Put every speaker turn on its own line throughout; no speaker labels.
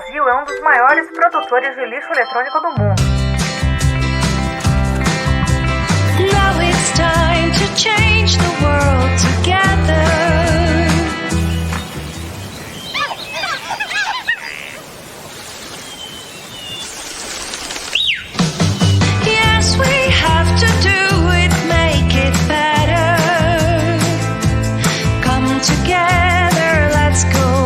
Brasil é um dos maiores produtores de lixo eletrônico do mundo.
Now it's time to change the world together. Yes, we have to do it, make it better. Come together, let's go.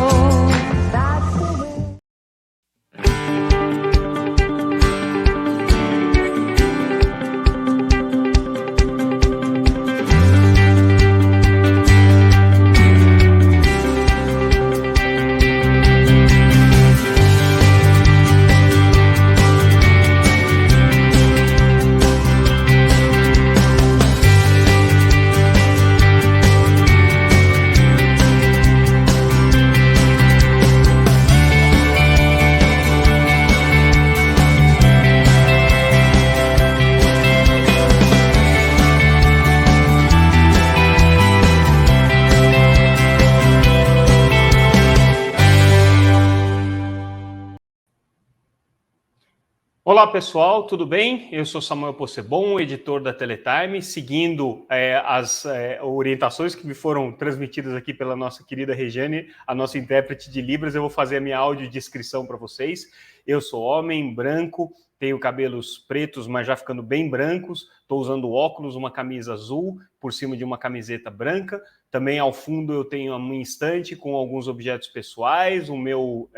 Olá pessoal, tudo bem? Eu sou Samuel Possebon, editor da Teletime, seguindo as orientações que me foram transmitidas aqui pela nossa querida Regiane, a nossa intérprete de Libras. Eu vou fazer a minha audiodescrição para vocês. Eu sou homem, branco, tenho cabelos pretos, mas já ficando bem brancos, estou usando óculos, uma camisa azul por cima de uma camiseta branca. Também ao fundo eu tenho a minha estante com alguns objetos pessoais, o meu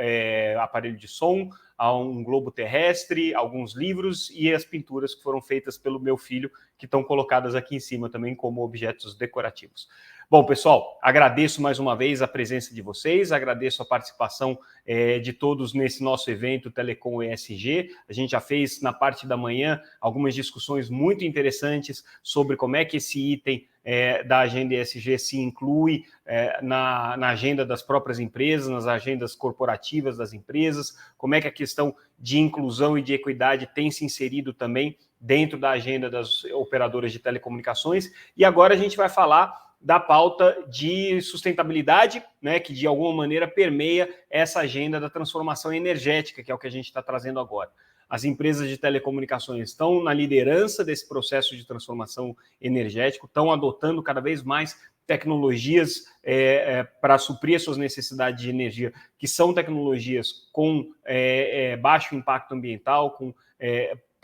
aparelho de som, um globo terrestre, alguns livros e as pinturas que foram feitas pelo meu filho, que estão colocadas aqui em cima também como objetos decorativos. Bom, pessoal, agradeço mais uma vez a presença de vocês, agradeço a participação de todos nesse nosso evento Telecom ESG. A gente já fez na parte da manhã algumas discussões muito interessantes sobre como é que esse item da agenda ESG se inclui na agenda das próprias empresas, nas agendas corporativas das empresas, como é que a questão de inclusão e de equidade tem se inserido também dentro da agenda das operadoras de telecomunicações. E agora a gente vai falar da pauta de sustentabilidade, né, que de alguma maneira permeia essa agenda da transformação energética, que é o que a gente está trazendo agora. As empresas de telecomunicações estão na liderança desse processo de transformação energética, estão adotando cada vez mais tecnologias para suprir as suas necessidades de energia, que são tecnologias com baixo impacto ambiental, com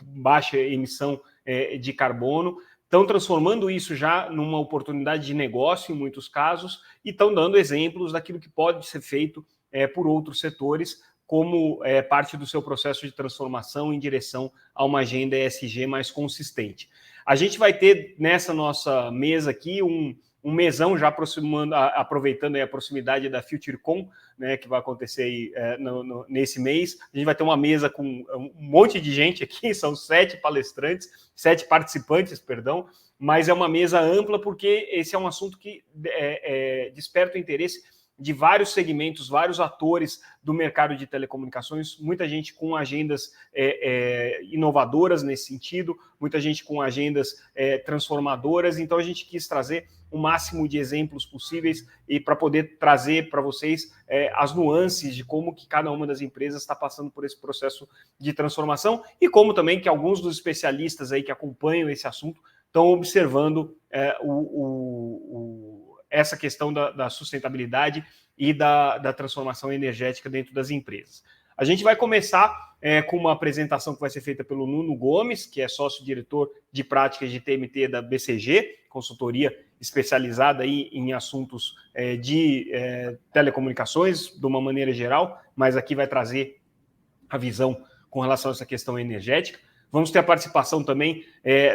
baixa emissão de carbono. Estão transformando isso já numa oportunidade de negócio, em muitos casos, e estão dando exemplos daquilo que pode ser feito por outros setores, como parte do seu processo de transformação em direção a uma agenda ESG mais consistente. A gente vai ter nessa nossa mesa aqui um mesão já aproveitando a proximidade da FutureCon, né, que vai acontecer aí, nesse mês. A gente vai ter uma mesa com um monte de gente aqui, são 7 participantes, mas é uma mesa ampla porque esse é um assunto que desperta o interesse de vários segmentos, vários atores do mercado de telecomunicações, muita gente com agendas inovadoras nesse sentido, muita gente com agendas transformadoras. Então a gente quis trazer o máximo de exemplos possíveis e para poder trazer para vocês as nuances de como que cada uma das empresas está passando por esse processo de transformação e como também que alguns dos especialistas aí que acompanham esse assunto estão observando essa questão da sustentabilidade e da transformação energética dentro das empresas. A gente vai começar com uma apresentação que vai ser feita pelo Nuno Gomes, que é sócio-diretor de práticas de TMT da BCG, consultoria especializada aí em assuntos de telecomunicações, de uma maneira geral, mas aqui vai trazer a visão com relação a essa questão energética. Vamos ter a participação também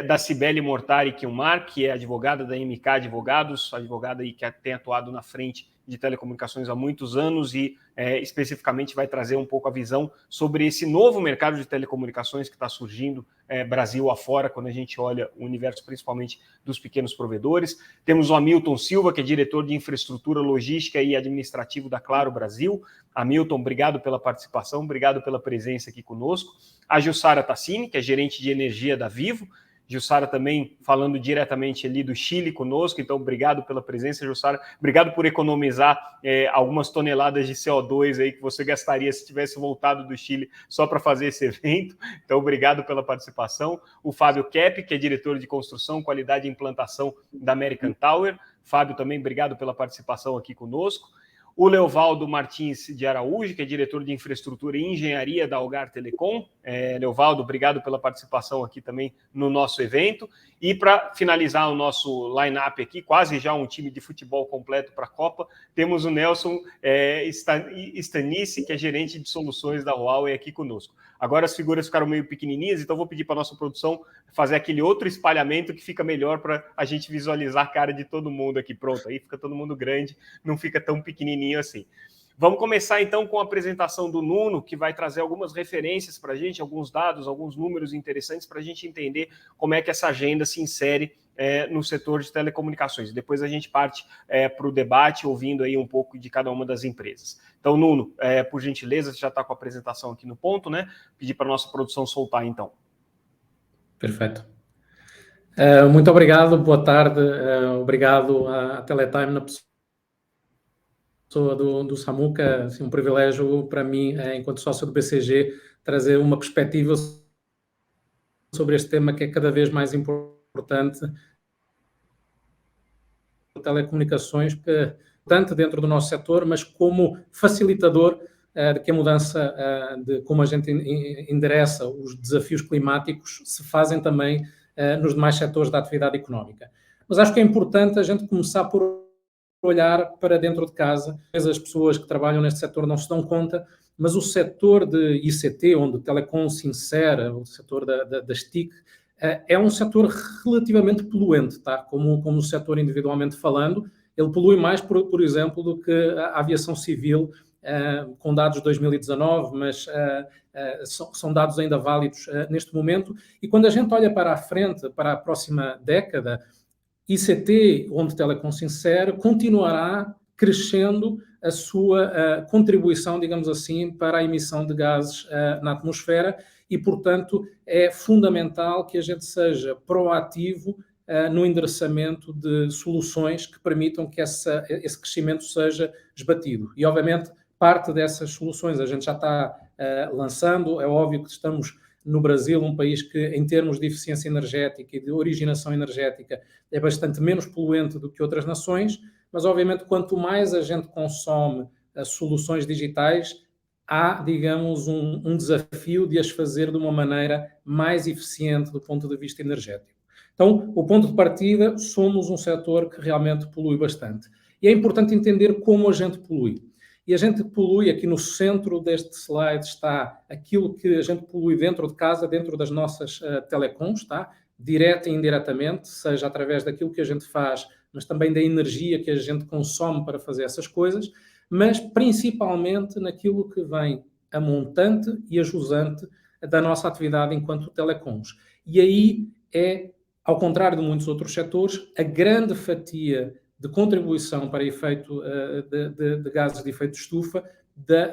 da Cibele Mortari Kilmar, que é advogada da MK Advogados, advogada aí que tem atuado na frente de telecomunicações há muitos anos e especificamente vai trazer um pouco a visão sobre esse novo mercado de telecomunicações que está surgindo Brasil afora, quando a gente olha o universo principalmente dos pequenos provedores. Temos o Hamilton Silva, que é diretor de infraestrutura logística e administrativo da Claro Brasil. Hamilton, obrigado pela participação, obrigado pela presença aqui conosco. A Jussara Tassini, que é gerente de energia da Vivo. Jussara também falando diretamente ali do Chile conosco, então obrigado pela presença, Jussara, obrigado por economizar algumas toneladas de CO2 aí que você gastaria se tivesse voltado do Chile só para fazer esse evento, então obrigado pela participação. O Fábio Kepp, que é diretor de construção, qualidade e implantação da American Tower. Fábio, também obrigado pela participação aqui conosco. O Leovaldo Martins de Araújo, que é diretor de infraestrutura e engenharia da Algar Telecom. Leovaldo, obrigado pela participação aqui também no nosso evento. E para finalizar o nosso line-up aqui, quase já um time de futebol completo para a Copa, temos o Nelson Stanice, que é gerente de soluções da Huawei aqui conosco. Agora as figuras ficaram meio pequenininhas, então vou pedir para a nossa produção fazer aquele outro espalhamento que fica melhor para a gente visualizar a cara de todo mundo aqui. Pronto, aí fica todo mundo grande, não fica tão pequenininho assim. Vamos começar então com a apresentação do Nuno, que vai trazer algumas referências para a gente, alguns dados, alguns números interessantes para a gente entender como é que essa agenda se insere no setor de telecomunicações. Depois a gente parte para o debate, ouvindo aí um pouco de cada uma das empresas. Então, Nuno, por gentileza, você já está com a apresentação aqui no ponto, né? Pedir para a nossa produção soltar, então.
Perfeito. Muito obrigado, boa tarde. Obrigado à Teletime na pessoa do Samuca. Assim, um privilégio para mim, enquanto sócio do BCG, trazer uma perspectiva sobre este tema que é cada vez mais importante. Telecomunicações, tanto dentro do nosso setor, mas como facilitador de que a mudança de como a gente endereça os desafios climáticos se fazem também nos demais setores da atividade económica. Mas acho que é importante a gente começar por olhar para dentro de casa. As pessoas que trabalham neste setor não se dão conta, mas o setor de ICT, onde o Telecom se insere, o setor das TIC, é um setor relativamente poluente, tá? Como o setor individualmente falando, ele polui mais, por exemplo, do que a aviação civil, com dados de 2019, mas são dados ainda válidos neste momento. E quando a gente olha para a frente, para a próxima década, ICT, onde Telecom se insere, continuará crescendo a sua contribuição, digamos assim, para a emissão de gases na atmosfera e, portanto, é fundamental que a gente seja proativo no endereçamento de soluções que permitam que esse crescimento seja esbatido. E, obviamente, parte dessas soluções a gente já está lançando. É óbvio que estamos no Brasil, um país que, em termos de eficiência energética e de originação energética, é bastante menos poluente do que outras nações, mas, obviamente, quanto mais a gente consome as soluções digitais, há, digamos, um desafio de as fazer de uma maneira mais eficiente do ponto de vista energético. Então, o ponto de partida, somos um setor que realmente polui bastante. E é importante entender como a gente polui. E a gente polui, aqui no centro deste slide está aquilo que a gente polui dentro de casa, dentro das nossas telecoms, tá? Direta e indiretamente, seja através daquilo que a gente faz, mas também da energia que a gente consome para fazer essas coisas, mas principalmente naquilo que vem a montante e a jusante da nossa atividade enquanto telecoms. E aí é, ao contrário de muitos outros setores, a grande fatia de contribuição para efeito de gases de efeito de estufa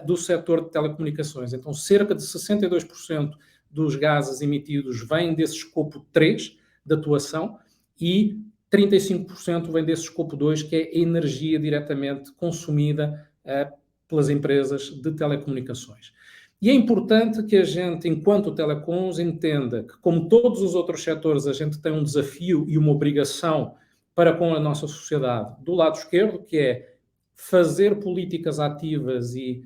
do setor de telecomunicações. Então, cerca de 62% dos gases emitidos vêm desse escopo 3 de atuação e 35% vem desse escopo 2, que é a energia diretamente consumida pelas empresas de telecomunicações. E é importante que a gente, enquanto telecoms, entenda que, como todos os outros setores, a gente tem um desafio e uma obrigação para com a nossa sociedade do lado esquerdo, que é fazer políticas ativas e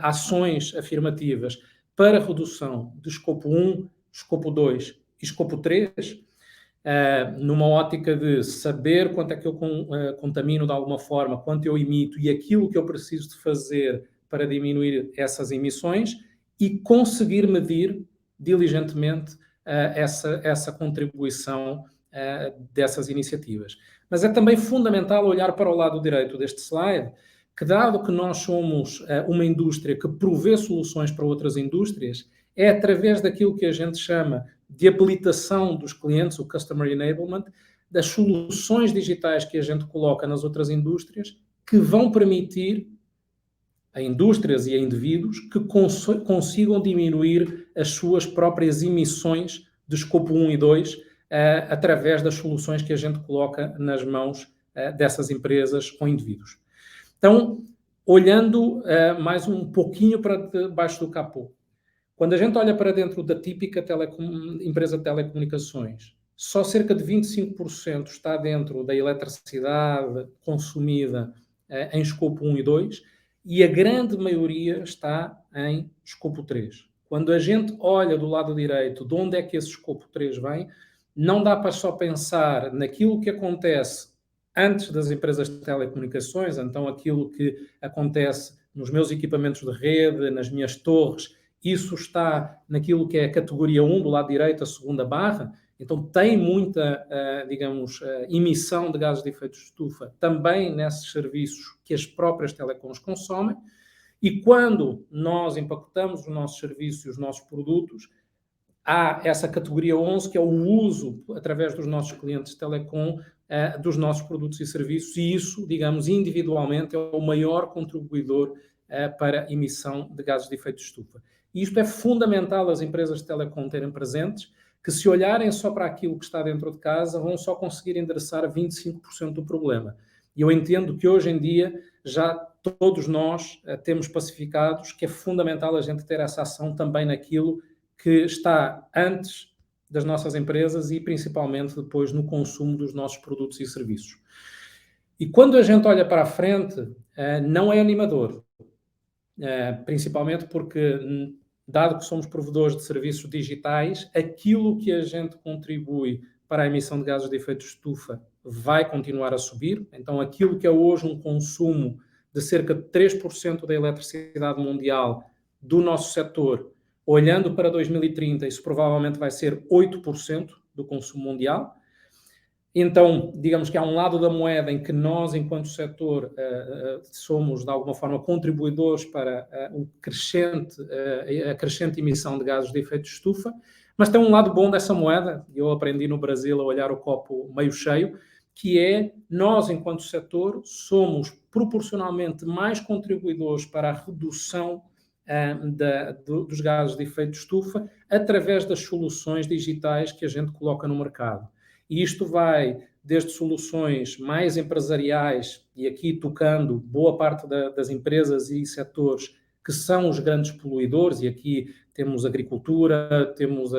ações afirmativas para redução de escopo 1, escopo 2 e escopo 3, numa ótica de saber quanto é que eu contamino de alguma forma, quanto eu emito e aquilo que eu preciso de fazer para diminuir essas emissões e conseguir medir diligentemente essa contribuição dessas iniciativas. Mas é também fundamental olhar para o lado direito deste slide, que dado que nós somos uma indústria que provê soluções para outras indústrias, é através daquilo que a gente chama de habilitação dos clientes, o Customer Enablement, das soluções digitais que a gente coloca nas outras indústrias, que vão permitir a indústrias e a indivíduos que consigam diminuir as suas próprias emissões de escopo 1 e 2 através das soluções que a gente coloca nas mãos dessas empresas ou indivíduos. Então, olhando mais um pouquinho para debaixo do capô, quando a gente olha para dentro da típica empresa de telecomunicações, só cerca de 25% está dentro da eletricidade consumida em escopo 1 e 2, e a grande maioria está em escopo 3. Quando a gente olha do lado direito de onde é que esse escopo 3 vem, não dá para só pensar naquilo que acontece antes das empresas de telecomunicações, então aquilo que acontece nos meus equipamentos de rede, nas minhas torres, isso está naquilo que é a categoria 1, do lado direito, a segunda barra. Então tem muita, emissão de gases de efeito de estufa também nesses serviços que as próprias telecoms consomem. E quando nós empacotamos os nossos serviços e os nossos produtos, há essa categoria 11, que é o uso, através dos nossos clientes de telecom, dos nossos produtos e serviços, e isso, digamos, individualmente, é o maior contribuidor para a emissão de gases de efeito de estufa. E isto é fundamental as empresas de telecom terem presentes, que se olharem só para aquilo que está dentro de casa, vão só conseguir endereçar 25% do problema. E eu entendo que hoje em dia já todos nós temos pacificados que é fundamental a gente ter essa ação também naquilo que está antes das nossas empresas e principalmente depois no consumo dos nossos produtos e serviços. E quando a gente olha para a frente, não é animador, principalmente porque, dado que somos provedores de serviços digitais, aquilo que a gente contribui para a emissão de gases de efeito de estufa vai continuar a subir. Então, aquilo que é hoje um consumo de cerca de 3% da eletricidade mundial do nosso setor, olhando para 2030, isso provavelmente vai ser 8% do consumo mundial. Então, digamos que há um lado da moeda em que nós, enquanto setor, somos, de alguma forma, contribuidores para a crescente emissão de gases de efeito de estufa, mas tem um lado bom dessa moeda, e eu aprendi no Brasil a olhar o copo meio cheio, que é nós, enquanto setor, somos proporcionalmente mais contribuidores para a redução dos gases de efeito de estufa através das soluções digitais que a gente coloca no mercado. E isto vai desde soluções mais empresariais, e aqui tocando boa parte das empresas e setores que são os grandes poluidores, e aqui temos agricultura, temos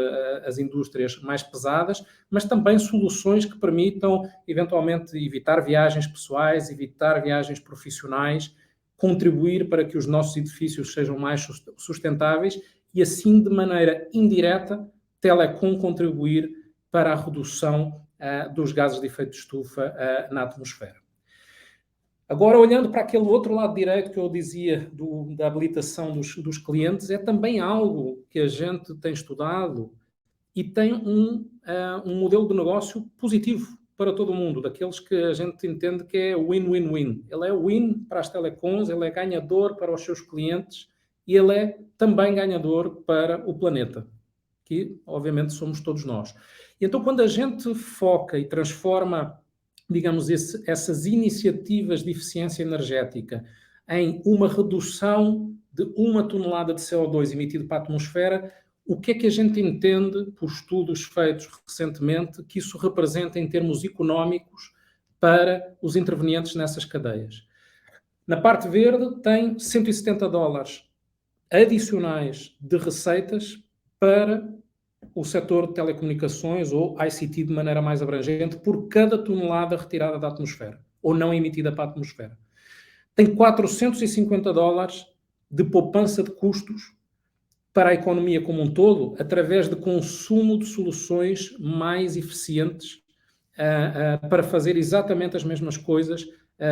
as indústrias mais pesadas, mas também soluções que permitam, eventualmente, evitar viagens pessoais, evitar viagens profissionais, contribuir para que os nossos edifícios sejam mais sustentáveis e, assim, de maneira indireta, telecom contribuir para a redução dos gases de efeito de estufa na atmosfera. Agora, olhando para aquele outro lado direito que eu dizia da habilitação dos clientes, é também algo que a gente tem estudado e tem um modelo de negócio positivo para todo o mundo, daqueles que a gente entende que é win-win-win. Ele é win para as telecoms, ele é ganhador para os seus clientes e ele é também ganhador para o planeta, que obviamente somos todos nós. E então, quando a gente foca e transforma, digamos, essas iniciativas de eficiência energética em uma redução de 1 tonelada de CO2 emitido para a atmosfera, o que é que a gente entende, por estudos feitos recentemente, que isso representa em termos económicos para os intervenientes nessas cadeias? Na parte verde tem $170 adicionais de receitas para o setor de telecomunicações ou ICT de maneira mais abrangente por cada tonelada retirada da atmosfera ou não emitida para a atmosfera. Tem $450 de poupança de custos para a economia como um todo, através de consumo de soluções mais eficientes para fazer exatamente as mesmas coisas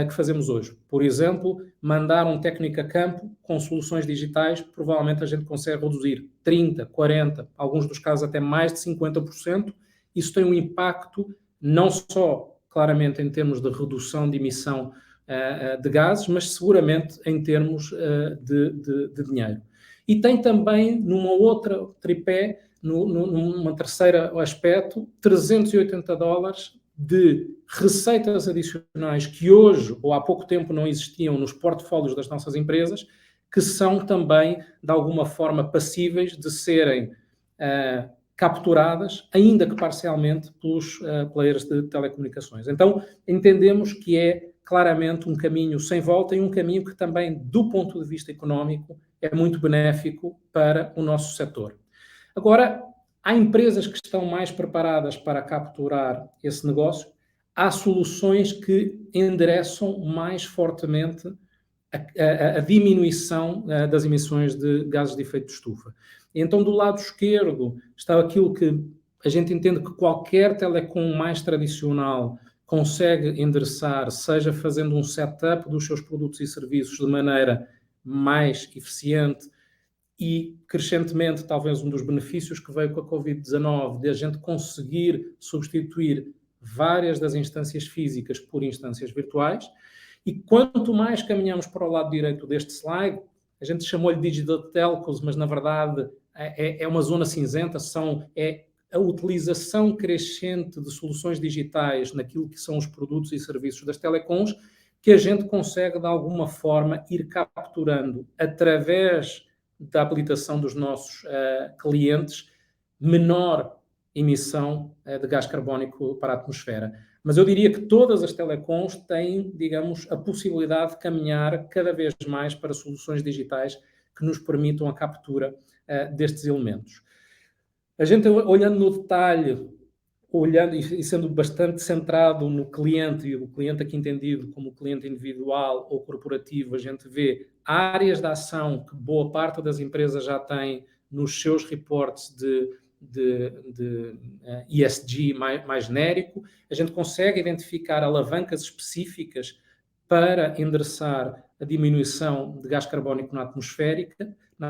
que fazemos hoje. Por exemplo, mandar um técnico a campo com soluções digitais, provavelmente a gente consegue reduzir 30%, 40%, alguns dos casos até mais de 50%. Isso tem um impacto não só, claramente, em termos de redução de emissão de gases, mas seguramente em termos de dinheiro. E tem também, numa outra tripé, numa terceira aspecto, $380 de receitas adicionais que hoje, ou há pouco tempo, não existiam nos portfólios das nossas empresas, que são também, de alguma forma, passíveis de serem capturadas, ainda que parcialmente, pelos players de telecomunicações. Então, entendemos que é claramente um caminho sem volta e um caminho que também, do ponto de vista económico, é muito benéfico para o nosso setor. Agora, há empresas que estão mais preparadas para capturar esse negócio, há soluções que endereçam mais fortemente a diminuição das emissões de gases de efeito de estufa. Então, do lado esquerdo, está aquilo que a gente entende que qualquer telecom mais tradicional consegue endereçar, seja fazendo um setup dos seus produtos e serviços de maneira mais eficiente e, crescentemente, talvez um dos benefícios que veio com a Covid-19, de a gente conseguir substituir várias das instâncias físicas por instâncias virtuais. E quanto mais caminhamos para o lado direito deste slide, a gente chamou-lhe Digital Telcos, mas na verdade é uma zona cinzenta, é a utilização crescente de soluções digitais naquilo que são os produtos e serviços das telecoms, que a gente consegue, de alguma forma, ir capturando, através da habilitação dos nossos clientes, menor emissão de gás carbónico para a atmosfera. Mas eu diria que todas as telecoms têm, digamos, a possibilidade de caminhar cada vez mais para soluções digitais que nos permitam a captura destes elementos. A gente, olhando no detalhe, olhando e sendo bastante centrado no cliente, e o cliente aqui entendido como cliente individual ou corporativo, a gente vê áreas de ação que boa parte das empresas já têm nos seus reportes de ESG mais genérico. A gente consegue identificar alavancas específicas para endereçar a diminuição de gás carbónico na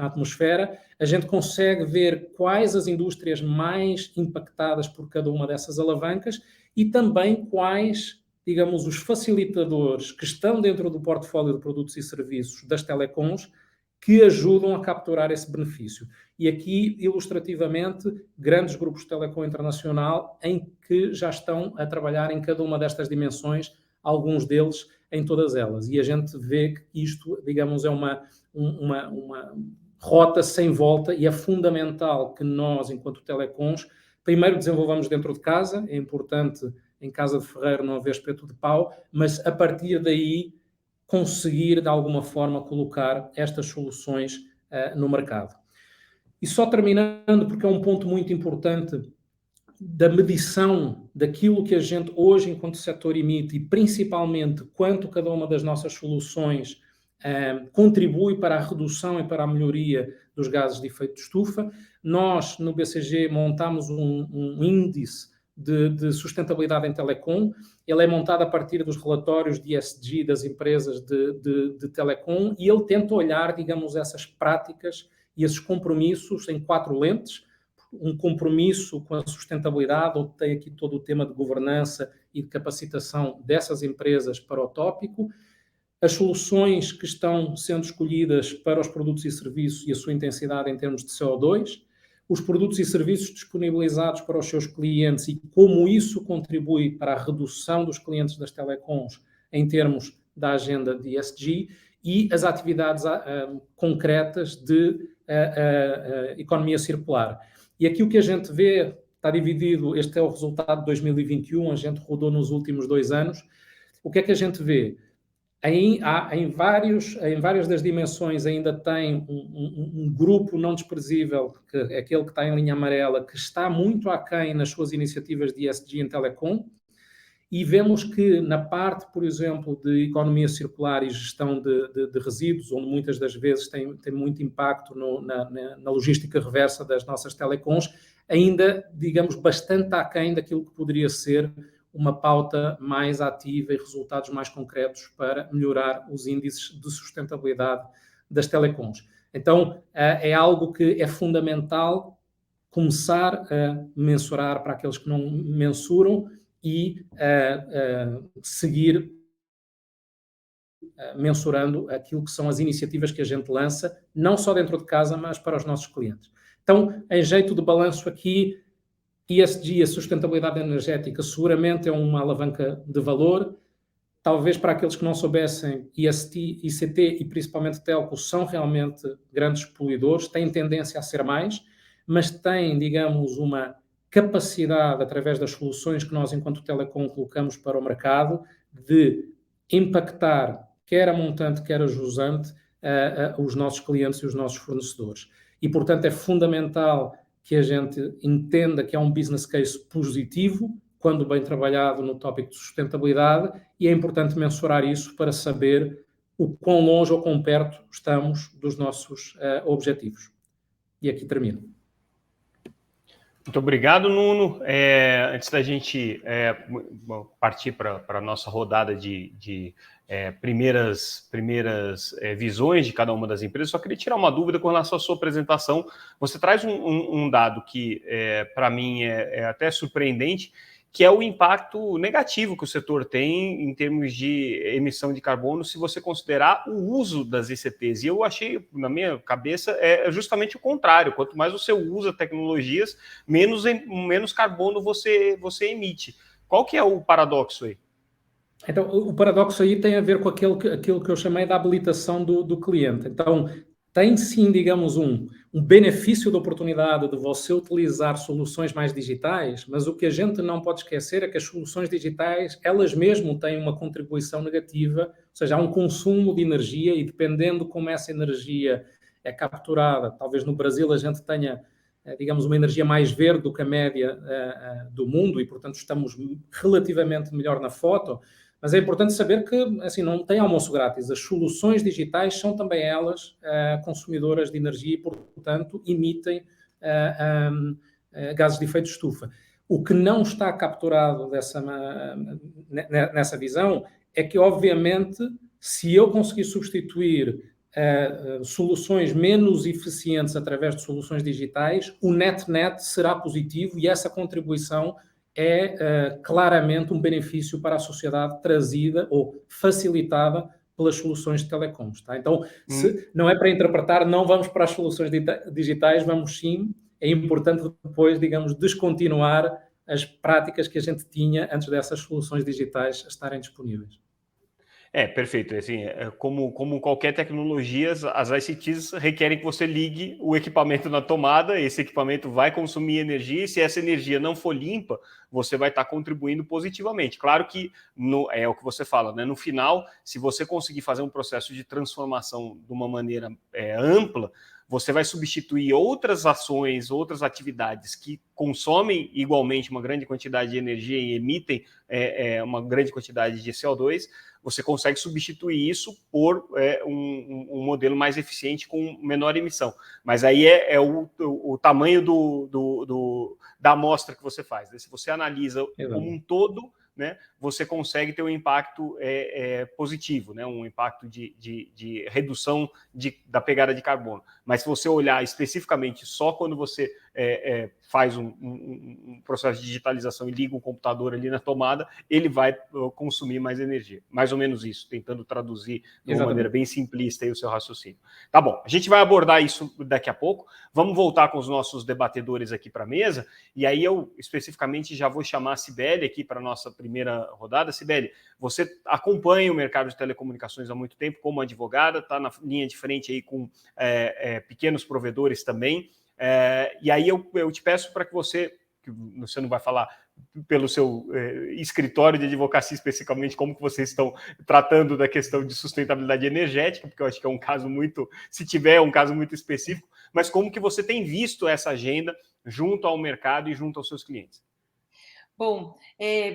atmosfera. A gente consegue ver quais as indústrias mais impactadas por cada uma dessas alavancas e também quais, digamos, os facilitadores que estão dentro do portfólio de produtos e serviços das telecoms que ajudam a capturar esse benefício. E aqui, ilustrativamente, grandes grupos de telecom internacional em que já estão a trabalhar em cada uma destas dimensões, alguns deles em todas elas. E a gente vê que isto, digamos, é uma rota sem volta e é fundamental que nós, enquanto telecoms, primeiro desenvolvamos dentro de casa. É importante, em casa de ferreiro, não haver espeto de pau, mas a partir daí conseguir, de alguma forma, colocar estas soluções no mercado. E só terminando, porque é um ponto muito importante da medição daquilo que a gente hoje, enquanto setor, emite e principalmente quanto cada uma das nossas soluções contribui para a redução e para a melhoria dos gases de efeito de estufa. Nós, no BCG, montamos um índice de sustentabilidade em telecom. Ele é montado a partir dos relatórios de ESG das empresas de telecom e ele tenta olhar, digamos, essas práticas e esses compromissos em 4 lentes. Um compromisso com a sustentabilidade, onde tem aqui todo o tema de governança e de capacitação dessas empresas para o tópico, as soluções que estão sendo escolhidas para os produtos e serviços e a sua intensidade em termos de CO2, os produtos e serviços disponibilizados para os seus clientes e como isso contribui para a redução dos clientes das telecoms em termos da agenda de ESG e as atividades concretas de economia circular. E aqui o que a gente vê está dividido, este é o resultado de 2021, a gente rodou nos últimos 2 anos. O que é que a gente vê? Em várias das dimensões ainda tem um grupo não desprezível, que é aquele que está em linha amarela, que está muito aquém nas suas iniciativas de ESG em telecom, e vemos que na parte, por exemplo, de economia circular e gestão de resíduos, onde muitas das vezes tem muito impacto na logística reversa das nossas telecoms, ainda, digamos, bastante aquém daquilo que poderia ser uma pauta mais ativa e resultados mais concretos para melhorar os índices de sustentabilidade das telecoms. Então, é algo que é fundamental começar a mensurar para aqueles que não mensuram e seguir mensurando aquilo que são as iniciativas que a gente lança, não só dentro de casa, mas para os nossos clientes. Então, em jeito de balanço aqui, ESG, a sustentabilidade energética, seguramente é uma alavanca de valor. Talvez para aqueles que não soubessem, ICT e principalmente telco são realmente grandes poluidores, têm tendência a ser mais, mas tem, digamos, uma capacidade, através das soluções que nós, enquanto Telecom, colocamos para o mercado, de impactar, quer a montante, quer a jusante, os nossos clientes e os nossos fornecedores. E, portanto, é fundamental que a gente entenda que é um business case positivo, quando bem trabalhado no tópico de sustentabilidade, e é importante mensurar isso para saber o quão longe ou quão perto estamos dos nossos objetivos. E aqui termino.
Muito obrigado, Nuno. Antes da gente partir para a nossa rodada de primeiras visões de cada uma das empresas, só queria tirar uma dúvida com relação à sua apresentação. Você traz um dado que, para mim, é até surpreendente, que é o impacto negativo que o setor tem em termos de emissão de carbono, se você considerar o uso das ICTs. E eu achei, na minha cabeça, é justamente o contrário. Quanto mais você usa tecnologias, menos carbono você emite. Qual que é o paradoxo aí?
Então, o paradoxo aí tem a ver com aquilo que eu chamei da habilitação do cliente. Então, tem sim, digamos, um benefício de oportunidade de você utilizar soluções mais digitais, mas o que a gente não pode esquecer é que as soluções digitais, elas mesmo têm uma contribuição negativa, ou seja, há um consumo de energia e dependendo como essa energia é capturada, talvez no Brasil a gente tenha, digamos, uma energia mais verde do que a média do mundo e, portanto, estamos relativamente melhor na foto. Mas é importante saber que, assim, não tem almoço grátis. As soluções digitais são também elas consumidoras de energia e, portanto, emitem gases de efeito de estufa. O que não está capturado nessa visão é que, obviamente, se eu conseguir substituir soluções menos eficientes através de soluções digitais, o net-net será positivo e essa contribuição é claramente um benefício para a sociedade trazida ou facilitada pelas soluções de telecoms. Tá? Então, não é para interpretar, não vamos para as soluções digitais, vamos sim, é importante depois, digamos, descontinuar as práticas que a gente tinha antes dessas soluções digitais estarem disponíveis.
Perfeito. Assim, como qualquer tecnologia, as ICTs requerem que você ligue o equipamento na tomada, esse equipamento vai consumir energia, e se essa energia não for limpa, você vai estar contribuindo positivamente. Claro que é o que você fala, né? No final, se você conseguir fazer um processo de transformação de uma maneira ampla, você vai substituir outras ações, outras atividades que consomem igualmente uma grande quantidade de energia e emitem uma grande quantidade de CO2, você consegue substituir isso por um modelo mais eficiente com menor emissão. Mas aí é o tamanho da amostra que você faz. Né? Se você analisa como um todo, né, você consegue ter um impacto positivo, né, um impacto de redução da pegada de carbono. Mas se você olhar especificamente só quando você faz um processo de digitalização e liga o computador ali na tomada, ele vai consumir mais energia. Mais ou menos isso, tentando traduzir de uma maneira bem simplista aí o seu raciocínio. Tá bom, a gente vai abordar isso daqui a pouco. Vamos voltar com os nossos debatedores aqui para a mesa, e aí eu especificamente já vou chamar a Cibele aqui para a nossa primeira rodada. Cibele, você acompanha o mercado de telecomunicações há muito tempo como advogada, está na linha de frente aí com pequenos provedores também, e aí eu te peço para que você não vai falar pelo seu escritório de advocacia especificamente como que vocês estão tratando da questão de sustentabilidade energética, porque eu acho que é um caso muito, se tiver, um caso muito específico, mas como que você tem visto essa agenda junto ao mercado e junto aos seus clientes?
Bom,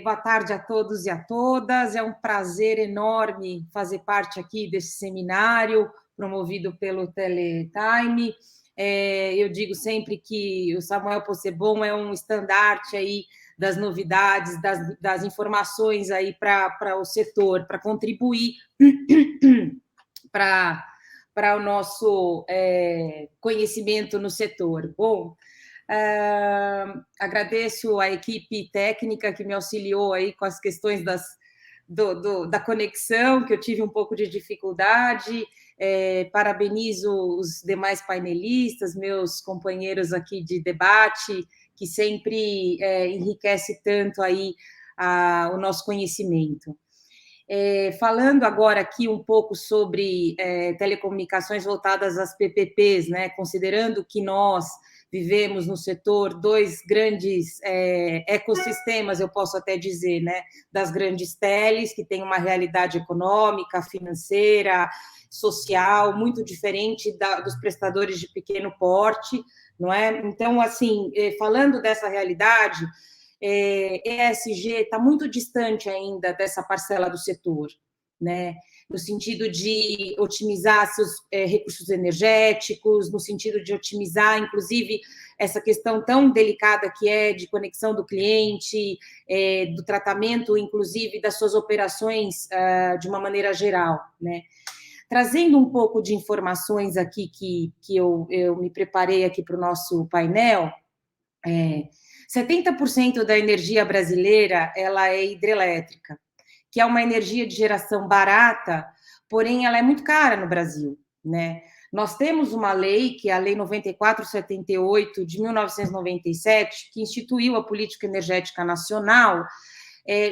boa tarde a todos e a todas. É um prazer enorme fazer parte aqui desse seminário promovido pelo Teletime. Eu digo sempre que o Samuel Possebon é um estandarte aí das novidades, das informações aí para o setor, para contribuir para o nosso conhecimento no setor. Bom, agradeço a equipe técnica que me auxiliou aí com as questões da conexão, que eu tive um pouco de dificuldade. Parabenizo os demais painelistas, meus companheiros aqui de debate, que sempre enriquece tanto aí o nosso conhecimento. Falando agora aqui um pouco sobre telecomunicações voltadas às PPPs, né, considerando que nós vivemos no setor dois grandes ecossistemas, eu posso até dizer, né, das grandes teles, que têm uma realidade econômica, financeira, social, muito diferente dos prestadores de pequeno porte, não é? Então, assim, falando dessa realidade, ESG está muito distante ainda dessa parcela do setor, né? No sentido de otimizar seus recursos energéticos, no sentido de otimizar, inclusive, essa questão tão delicada que é de conexão do cliente, do tratamento, inclusive, das suas operações de uma maneira geral, né? Trazendo um pouco de informações aqui que eu me preparei aqui para o nosso painel, 70% da energia brasileira ela é hidrelétrica, que é uma energia de geração barata, porém ela é muito cara no Brasil, né? Nós temos uma lei, que é a Lei 9478 de 1997, que instituiu a Política Energética Nacional,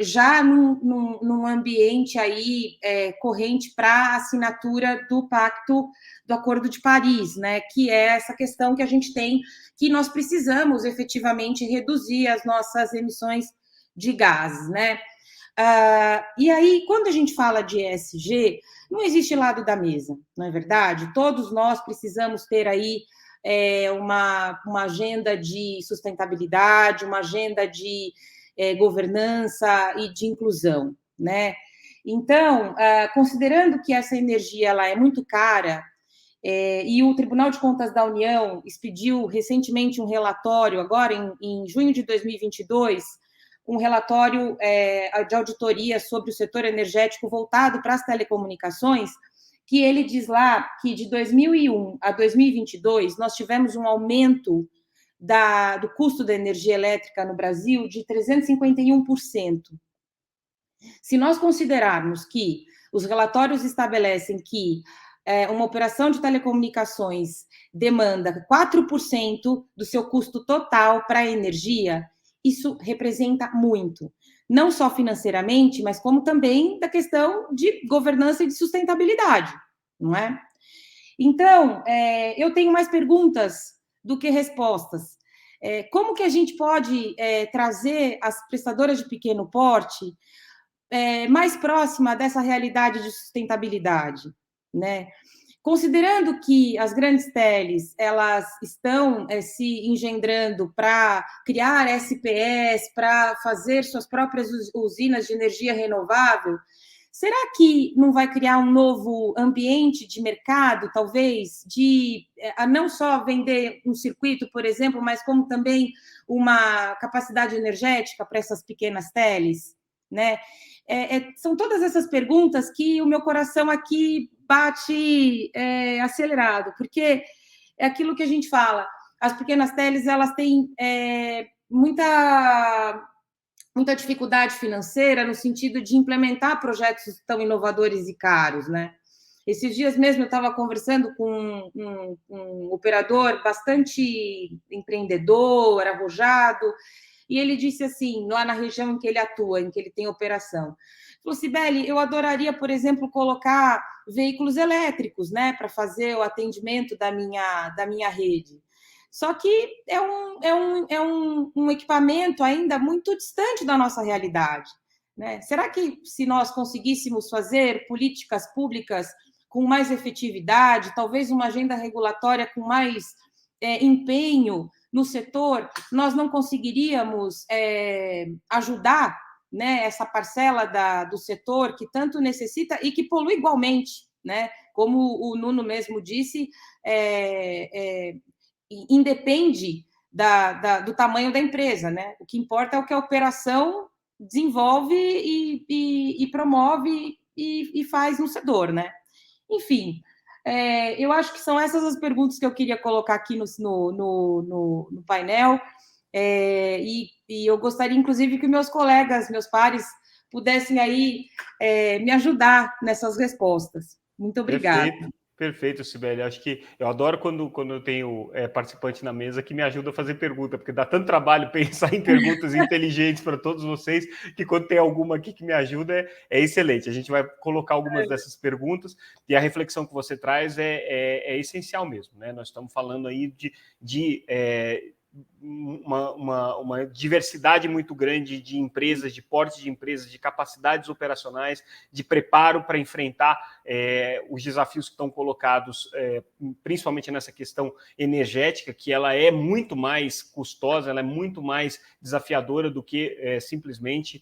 já num ambiente aí corrente para a assinatura do Pacto do Acordo de Paris, né? Que é essa questão que a gente tem, que nós precisamos efetivamente reduzir as nossas emissões de gases, né? E aí, quando a gente fala de ESG, não existe lado da mesa, não é verdade? Todos nós precisamos ter aí uma agenda de sustentabilidade, uma agenda de governança e de inclusão, né? Então, considerando que essa energia ela é muito cara, e o Tribunal de Contas da União expediu recentemente um relatório, agora em junho de 2022, um relatório de auditoria sobre o setor energético voltado para as telecomunicações, que ele diz lá que de 2001 a 2022 nós tivemos um aumento do custo da energia elétrica no Brasil de 351%. Se nós considerarmos que os relatórios estabelecem que uma operação de telecomunicações demanda 4% do seu custo total para a energia, isso representa muito. Não só financeiramente, mas como também da questão de governança e de sustentabilidade, não é? Então, eu tenho mais perguntas do que respostas. Como que a gente pode trazer as prestadoras de pequeno porte mais próxima dessa realidade de sustentabilidade, né? Considerando que as grandes teles elas estão se engendrando para criar SPS, para fazer suas próprias usinas de energia renovável, será que não vai criar um novo ambiente de mercado, talvez, de não só vender um circuito, por exemplo, mas como também uma capacidade energética para essas pequenas teles, né? São todas essas perguntas que o meu coração aqui bate acelerado, porque é aquilo que a gente fala, as pequenas teles, elas têm muita dificuldade financeira no sentido de implementar projetos tão inovadores e caros, né? Esses dias mesmo eu estava conversando com um operador bastante empreendedor, arrojado, e ele disse assim, lá na região em que ele atua, em que ele tem operação, falou, Cibele, eu adoraria, por exemplo, colocar veículos elétricos, né, para fazer o atendimento da minha rede. Só que é um equipamento ainda muito distante da nossa realidade, né? Será que se nós conseguíssemos fazer políticas públicas com mais efetividade, talvez uma agenda regulatória com mais empenho no setor, nós não conseguiríamos ajudar, né, essa parcela do setor que tanto necessita e que polui igualmente, né? Como o Nuno mesmo disse, independe do tamanho da empresa, né? O que importa é o que a operação desenvolve e promove e faz no setor, né? Enfim, eu acho que são essas as perguntas que eu queria colocar aqui no painel, e eu gostaria, inclusive, que meus colegas, meus pares, pudessem aí me ajudar nessas respostas. Muito obrigada.
Perfeito. Perfeito, Sibeli. Acho que eu adoro quando eu tenho participante na mesa que me ajuda a fazer pergunta, porque dá tanto trabalho pensar em perguntas inteligentes para todos vocês, que quando tem alguma aqui que me ajuda, é excelente. A gente vai colocar algumas dessas perguntas, e a reflexão que você traz é essencial mesmo, né? Nós estamos falando aí de uma diversidade muito grande de empresas, de porte de empresas, de capacidades operacionais, de preparo para enfrentar os desafios que estão colocados, principalmente nessa questão energética, que ela é muito mais custosa, ela é muito mais desafiadora do que simplesmente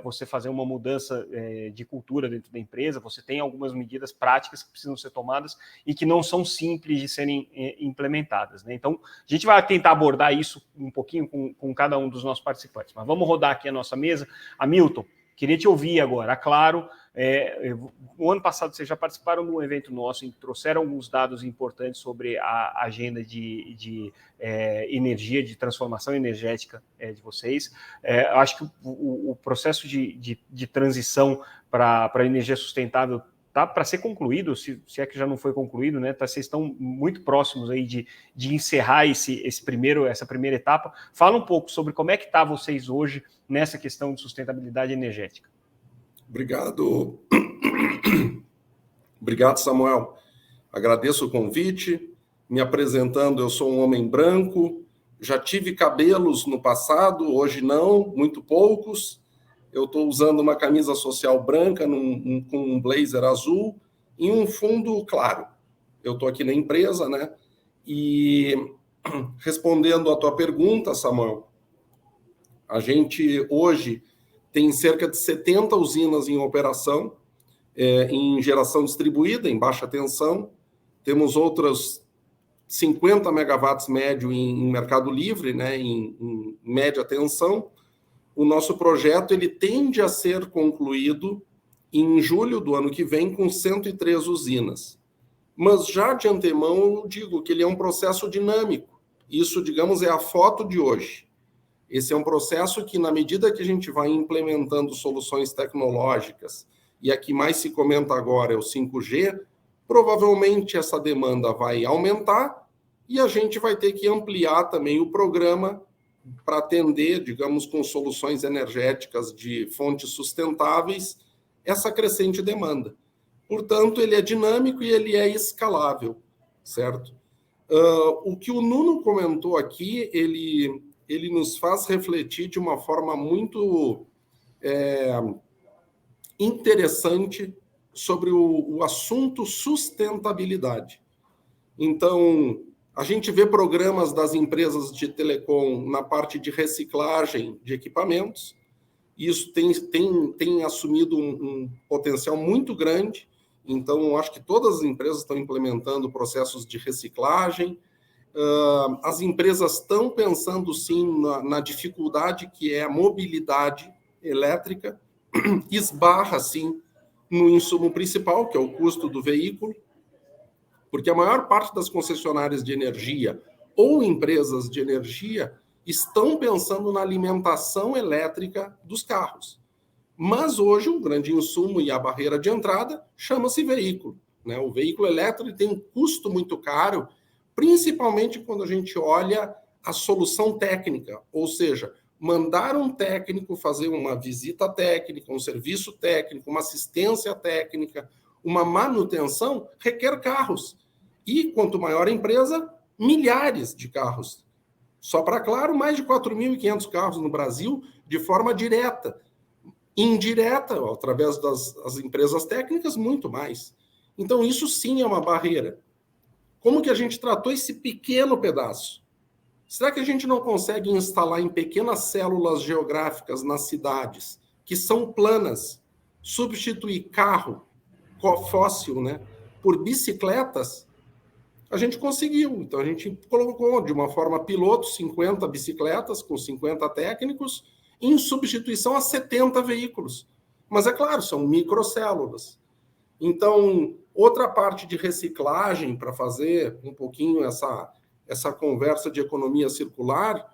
você fazer uma mudança de cultura dentro da empresa. Você tem algumas medidas práticas que precisam ser tomadas e que não são simples de serem implementadas, né? Então, a gente vai tentar abordar isso um pouquinho com cada um dos nossos participantes. Mas vamos rodar aqui a nossa mesa. Hamilton, queria te ouvir agora. Claro, o ano passado vocês já participaram de um evento nosso e trouxeram alguns dados importantes sobre a agenda de energia, de transformação energética de vocês. Acho que o processo de transição para a energia sustentável está para ser concluído, se é que já não foi concluído, né? Vocês estão muito próximos aí de encerrar essa primeira etapa. Fala um pouco sobre como é que está vocês hoje nessa questão de sustentabilidade energética.
Obrigado. Obrigado, Samuel. Agradeço o convite. Me apresentando, eu sou um homem branco, já tive cabelos no passado, hoje não, muito poucos. Eu estou usando uma camisa social branca com um blazer azul e um fundo claro. Eu estou aqui na empresa, né? E respondendo à tua pergunta, Samuel, a gente hoje tem cerca de 70 usinas em operação, em geração distribuída, em baixa tensão. Temos outras 50 megawatts médio em mercado livre, né? Em média tensão. O nosso projeto ele tende a ser concluído em julho do ano que vem com 103 usinas. Mas já de antemão eu digo que ele é um processo dinâmico. Isso, digamos, é a foto de hoje. Esse é um processo que, na medida que a gente vai implementando soluções tecnológicas, e a que mais se comenta agora é o 5G, provavelmente essa demanda vai aumentar e a gente vai ter que ampliar também o programa para atender, digamos, com soluções energéticas de fontes sustentáveis, essa crescente demanda. Portanto, ele é dinâmico e ele é escalável, certo? O que o Nuno comentou aqui, ele nos faz refletir de uma forma muito interessante sobre o assunto sustentabilidade. Então, a gente vê programas das empresas de telecom na parte de reciclagem de equipamentos. Isso tem assumido um potencial muito grande. Então, acho que todas as empresas estão implementando processos de reciclagem. As empresas estão pensando, sim, na dificuldade que é a mobilidade elétrica. Esbarra, sim, no insumo principal, que é o custo do veículo. Porque a maior parte das concessionárias de energia ou empresas de energia estão pensando na alimentação elétrica dos carros. Mas hoje o grande insumo e a barreira de entrada chama-se veículo, né? O veículo elétrico tem um custo muito caro, principalmente quando a gente olha a solução técnica, ou seja, mandar um técnico fazer uma visita técnica, um serviço técnico, uma assistência técnica, uma manutenção, requer carros. E, quanto maior a empresa, milhares de carros. Só para claro, mais de 4.500 carros no Brasil, de forma direta. Indireta, através das empresas técnicas, muito mais. Então, isso sim é uma barreira. Como que a gente tratou esse pequeno pedaço? Será que a gente não consegue instalar em pequenas células geográficas nas cidades, que são planas, substituir carro fóssil, né, por bicicletas? A gente conseguiu. Então, a gente colocou de uma forma piloto 50 bicicletas com 50 técnicos em substituição a 70 veículos. Mas, é claro, são microcélulas. Então, outra parte de reciclagem, para fazer um pouquinho essa conversa de economia circular,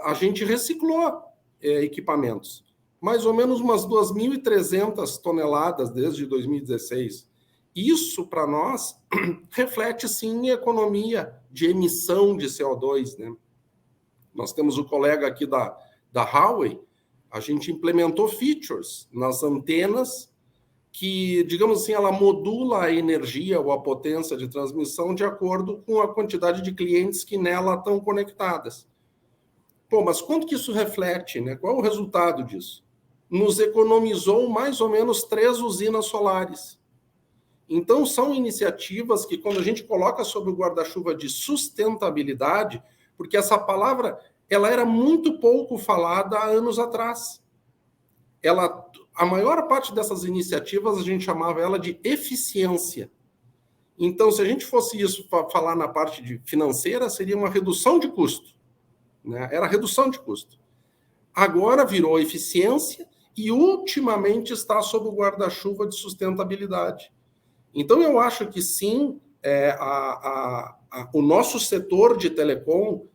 a gente reciclou equipamentos. Mais ou menos umas 2.300 toneladas desde 2016. isso, para nós, reflete, sim, em economia de emissão de CO2, né? Nós temos o colega aqui da Huawei, a gente implementou features nas antenas que, digamos assim, ela modula a energia ou a potência de transmissão de acordo com a quantidade de clientes que nela estão conectadas. Pô, mas quanto que isso reflete, né? Qual é o resultado disso? Nos economizou mais ou menos 3 usinas solares. Então, são iniciativas que, quando a gente coloca sob o guarda-chuva de sustentabilidade, porque essa palavra ela era muito pouco falada há anos atrás. A maior parte dessas iniciativas, a gente chamava ela de eficiência. Então, se a gente fosse isso para falar na parte de financeira, seria uma redução de custo, né? Era redução de custo. Agora virou eficiência e, ultimamente, está sob o guarda-chuva de sustentabilidade. Então, eu acho que, sim, o nosso setor de telecom,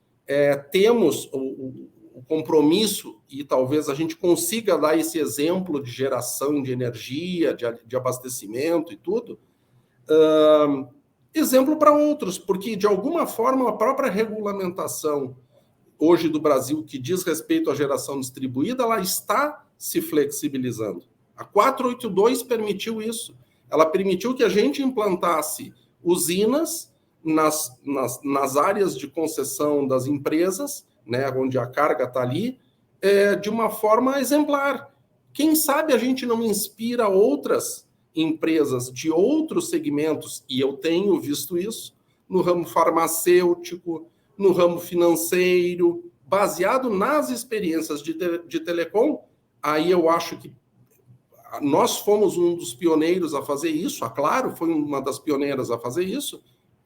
temos o compromisso, e talvez a gente consiga dar esse exemplo de geração de energia, de abastecimento e tudo, exemplo para outros, porque, de alguma forma, a própria regulamentação hoje do Brasil, que diz respeito à geração distribuída, ela está se flexibilizando. A 482 permitiu isso. Ela permitiu que a gente implantasse usinas nas áreas de concessão das empresas, né, onde a carga está ali, de uma forma exemplar. Quem sabe a gente não inspira outras empresas de outros segmentos, e eu tenho visto isso, no ramo farmacêutico, no ramo financeiro, baseado nas experiências de telecom. Aí eu acho que nós fomos um dos pioneiros a fazer isso, a Claro foi uma das pioneiras a fazer isso,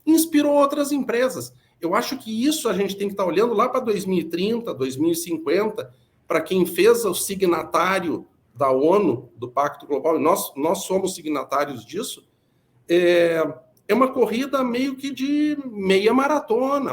inspirou outras empresas. Eu acho que isso a gente tem que estar olhando lá para 2030, 2050, para quem fez o signatário da ONU, do Pacto Global, e nós somos signatários disso, é uma corrida meio que de meia maratona.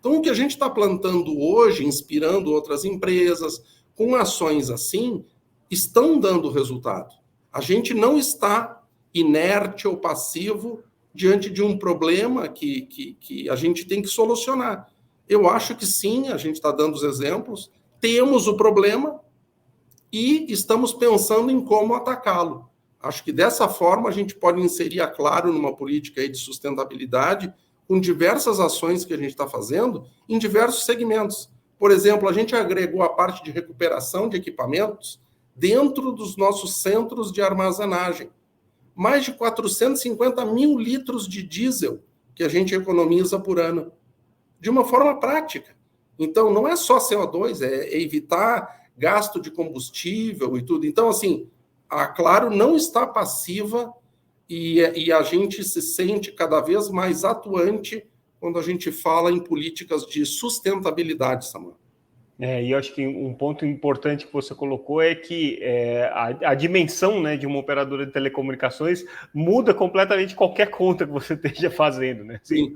Então, o que a gente está plantando hoje, inspirando outras empresas, com ações assim, estão dando resultado. A gente não está inerte ou passivo diante de um problema que a gente tem que solucionar. Eu acho que sim, a gente está dando os exemplos, temos o problema e estamos pensando em como atacá-lo. Acho que dessa forma a gente pode inserir a Claro numa política aí de sustentabilidade com diversas ações que a gente está fazendo em diversos segmentos. Por exemplo, a gente agregou a parte de recuperação de equipamentos dentro dos nossos centros de armazenagem. Mais de 450 mil litros de diesel que a gente economiza por ano, de uma forma prática. Então, não é só CO2, é evitar gasto de combustível e tudo. Então, assim, a Claro não está passiva e a gente se sente cada vez mais atuante quando a gente fala em políticas de sustentabilidade, Samuel.
E eu acho que um ponto importante que você colocou é que a dimensão, né, de uma operadora de telecomunicações muda completamente qualquer conta que você esteja fazendo, né? Assim,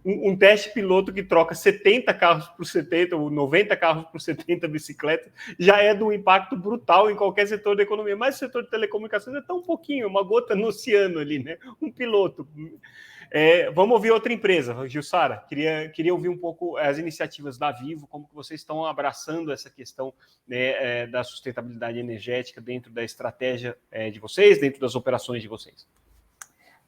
um teste piloto que troca 70 carros por 70 ou 90 carros por 70 bicicletas já é de um impacto brutal em qualquer setor da economia, mas o setor de telecomunicações é tão pouquinho, uma gota no oceano ali, né? Um piloto. Vamos ouvir outra empresa, Jussara. Queria ouvir um pouco as iniciativas da Vivo, como que vocês estão abraçando essa questão, né, da sustentabilidade energética dentro da estratégia de vocês, dentro das operações de vocês.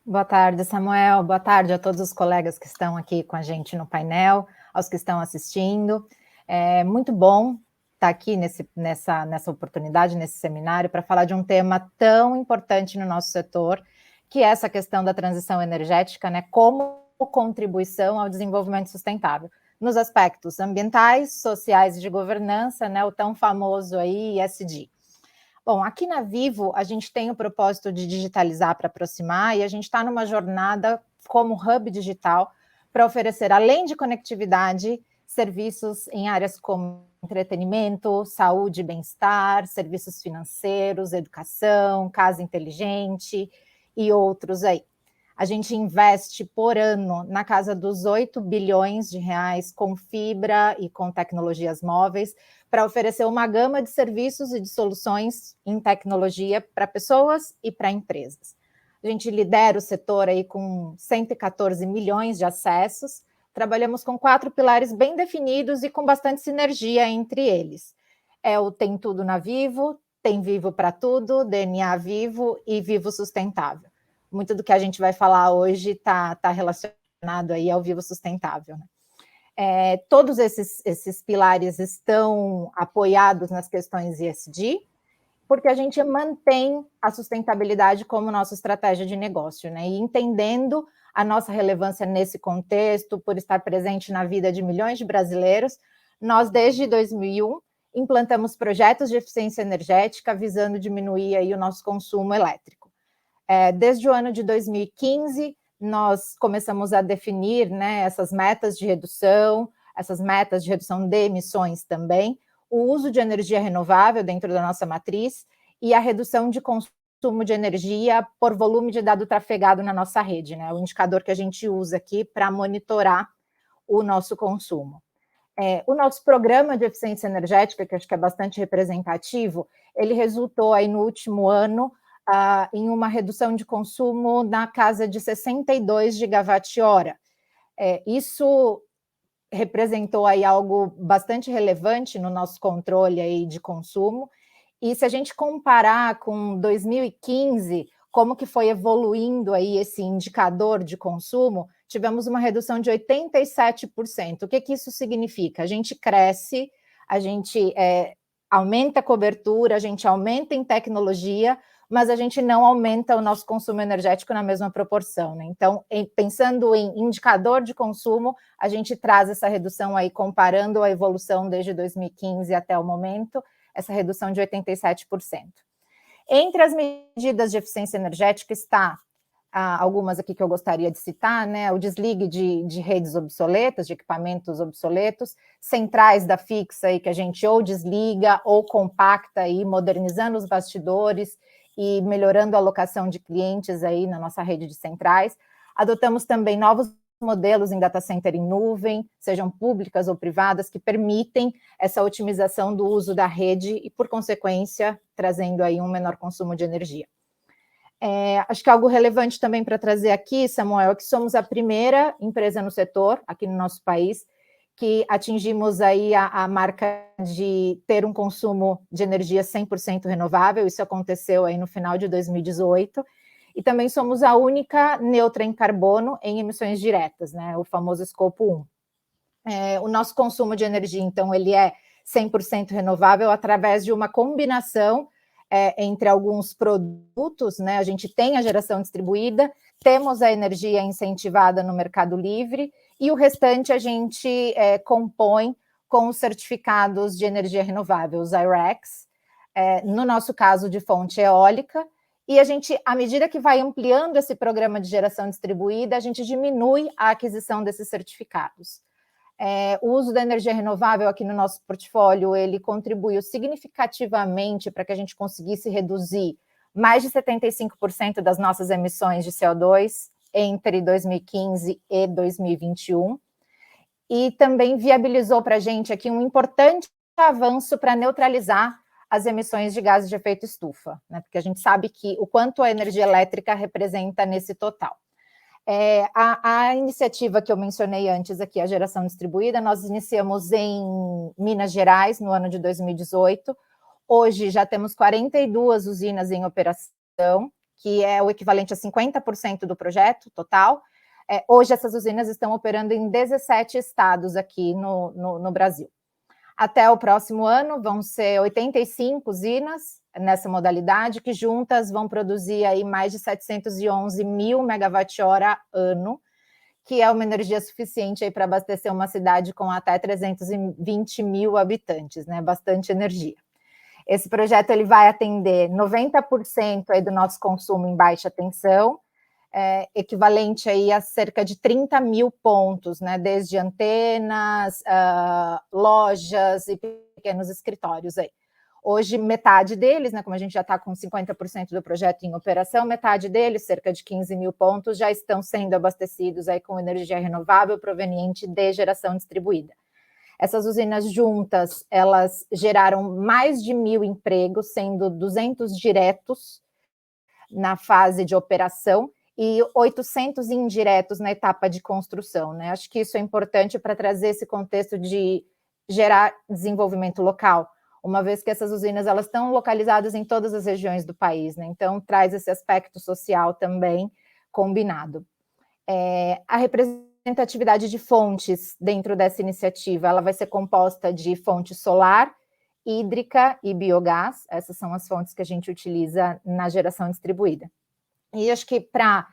Boa tarde, Samuel. Boa tarde a todos os colegas que estão aqui com a gente no painel, aos que estão assistindo. É muito bom estar aqui nessa oportunidade, nesse seminário, para falar de um tema tão importante no nosso setor, que é essa questão da transição energética, né, como contribuição ao desenvolvimento sustentável, nos aspectos ambientais, sociais e de governança, né, o tão famoso aí ESG. Bom, aqui na Vivo, a gente tem o propósito de digitalizar para aproximar, e a gente está numa jornada como hub digital para oferecer, além de conectividade, serviços em áreas como entretenimento, saúde e bem-estar, serviços financeiros, educação, casa inteligente e outros aí. A gente investe por ano na casa dos 8 bilhões de reais com fibra e com tecnologias móveis para oferecer uma gama de serviços e de soluções em tecnologia para pessoas e para empresas. A A gente lidera o setor aí com 114 milhões de acessos. Trabalhamos com 4 pilares bem definidos e com bastante sinergia entre eles. É o Tem Tudo na Vivo, Tem Vivo para Tudo, DNA Vivo e Vivo Sustentável. Muito do que a gente vai falar hoje está relacionado aí ao Vivo Sustentável, né? Todos esses pilares estão apoiados nas questões ESG, porque a gente mantém a sustentabilidade como nossa estratégia de negócio, né? E entendendo a nossa relevância nesse contexto, por estar presente na vida de milhões de brasileiros, nós, desde 2001, implantamos projetos de eficiência energética visando diminuir aí o nosso consumo elétrico. Desde o ano de 2015, nós começamos a definir, né, essas metas de redução de emissões também, o uso de energia renovável dentro da nossa matriz e a redução de consumo de energia por volume de dado trafegado na nossa rede, né? O indicador que a gente usa aqui para monitorar o nosso consumo. O nosso programa de eficiência energética, que acho que é bastante representativo, ele resultou aí no último ano em uma redução de consumo na casa de 62 gigawatt-hora. Isso representou aí algo bastante relevante no nosso controle aí de consumo. E se a gente comparar com 2015, como que foi evoluindo aí esse indicador de consumo, tivemos uma redução de 87%. O que isso significa? A gente cresce, a gente aumenta a cobertura, a gente aumenta em tecnologia, mas a gente não aumenta o nosso consumo energético na mesma proporção, né? Então, pensando em indicador de consumo, a gente traz essa redução aí, comparando a evolução desde 2015 até o momento, essa redução de 87%. Entre as medidas de eficiência energética está algumas aqui que eu gostaria de citar, né? O desligue de redes obsoletas, de equipamentos obsoletos, centrais da fixa aí que a gente ou desliga ou compacta aí, modernizando os bastidores e melhorando a alocação de clientes aí na nossa rede de centrais. Adotamos também novos modelos em data center em nuvem, sejam públicas ou privadas, que permitem essa otimização do uso da rede e, por consequência, trazendo aí um menor consumo de energia. Acho que algo relevante também para trazer aqui, Samuel, é que somos a primeira empresa no setor, aqui no nosso país, que atingimos aí a marca de ter um consumo de energia 100% renovável. Isso aconteceu aí no final de 2018. E também somos a única neutra em carbono em emissões diretas, né? O famoso escopo 1. O nosso consumo de energia, então, ele é 100% renovável através de uma combinação entre alguns produtos, né? A gente tem a geração distribuída, temos a energia incentivada no Mercado Livre e o restante a gente compõe com os certificados de energia renovável, os I-RECs, no nosso caso de fonte eólica. E a gente, à medida que vai ampliando esse programa de geração distribuída, a gente diminui a aquisição desses certificados. O uso da energia renovável aqui no nosso portfólio, ele contribuiu significativamente para que a gente conseguisse reduzir mais de 75% das nossas emissões de CO2 entre 2015 e 2021, e também viabilizou para a gente aqui um importante avanço para neutralizar as emissões de gases de efeito estufa, né? Porque a gente sabe que o quanto a energia elétrica representa nesse total. A iniciativa que eu mencionei antes aqui, a geração distribuída, nós iniciamos em Minas Gerais no ano de 2018. Hoje já temos 42 usinas em operação, que é o equivalente a 50% do projeto total. Hoje essas usinas estão operando em 17 estados aqui no Brasil. Até o próximo ano vão ser 85 usinas nessa modalidade, que juntas vão produzir aí mais de 711 mil megawatt-hora ano, que é uma energia suficiente aí para abastecer uma cidade com até 320 mil habitantes, né? Bastante energia. Esse projeto ele vai atender 90% aí do nosso consumo em baixa tensão, equivalente aí a cerca de 30 mil pontos, né? Desde antenas, lojas e pequenos escritórios aí. Hoje, metade deles, né, como a gente já está com 50% do projeto em operação, metade deles, cerca de 15 mil pontos, já estão sendo abastecidos aí com energia renovável proveniente de geração distribuída. Essas usinas juntas, elas geraram mais de 1.000 empregos, sendo 200 diretos, na fase de operação e 800 indiretos na etapa de construção, né? Acho que isso é importante para trazer esse contexto de gerar desenvolvimento local, uma vez que essas usinas elas estão localizadas em todas as regiões do país, né? Então traz esse aspecto social também combinado. A representatividade de fontes dentro dessa iniciativa, ela vai ser composta de fonte solar, hídrica e biogás. Essas são as fontes que a gente utiliza na geração distribuída. E acho que para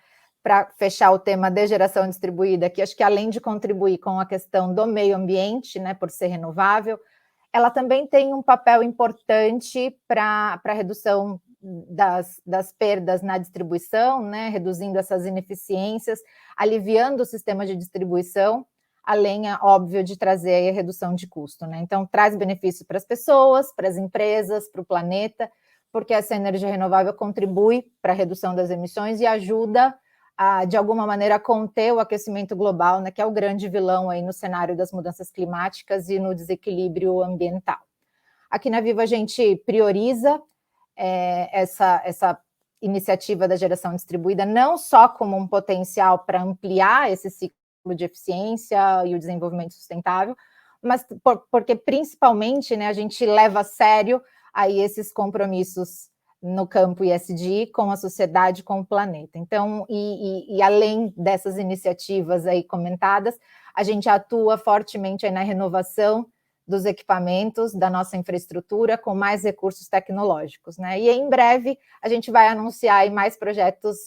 fechar o tema de geração distribuída, que acho que além de contribuir com a questão do meio ambiente, né, por ser renovável, ela também tem um papel importante para a redução das perdas na distribuição, né, reduzindo essas ineficiências, aliviando o sistema de distribuição, além, é óbvio, de trazer a redução de custo, né? Então, traz benefício para as pessoas, para as empresas, para o planeta, porque essa energia renovável contribui para a redução das emissões e ajuda, de alguma maneira, a conter o aquecimento global, né, que é o grande vilão aí no cenário das mudanças climáticas e no desequilíbrio ambiental. Aqui na Viva a gente prioriza essa iniciativa da geração distribuída não só como um potencial para ampliar esse ciclo de eficiência e o desenvolvimento sustentável, mas porque principalmente, né, a gente leva a sério aí esses compromissos no campo ESG com a sociedade, com o planeta. Então, e além dessas iniciativas aí comentadas, a gente atua fortemente aí na renovação dos equipamentos, da nossa infraestrutura, com mais recursos tecnológicos, né? E em breve a gente vai anunciar aí mais projetos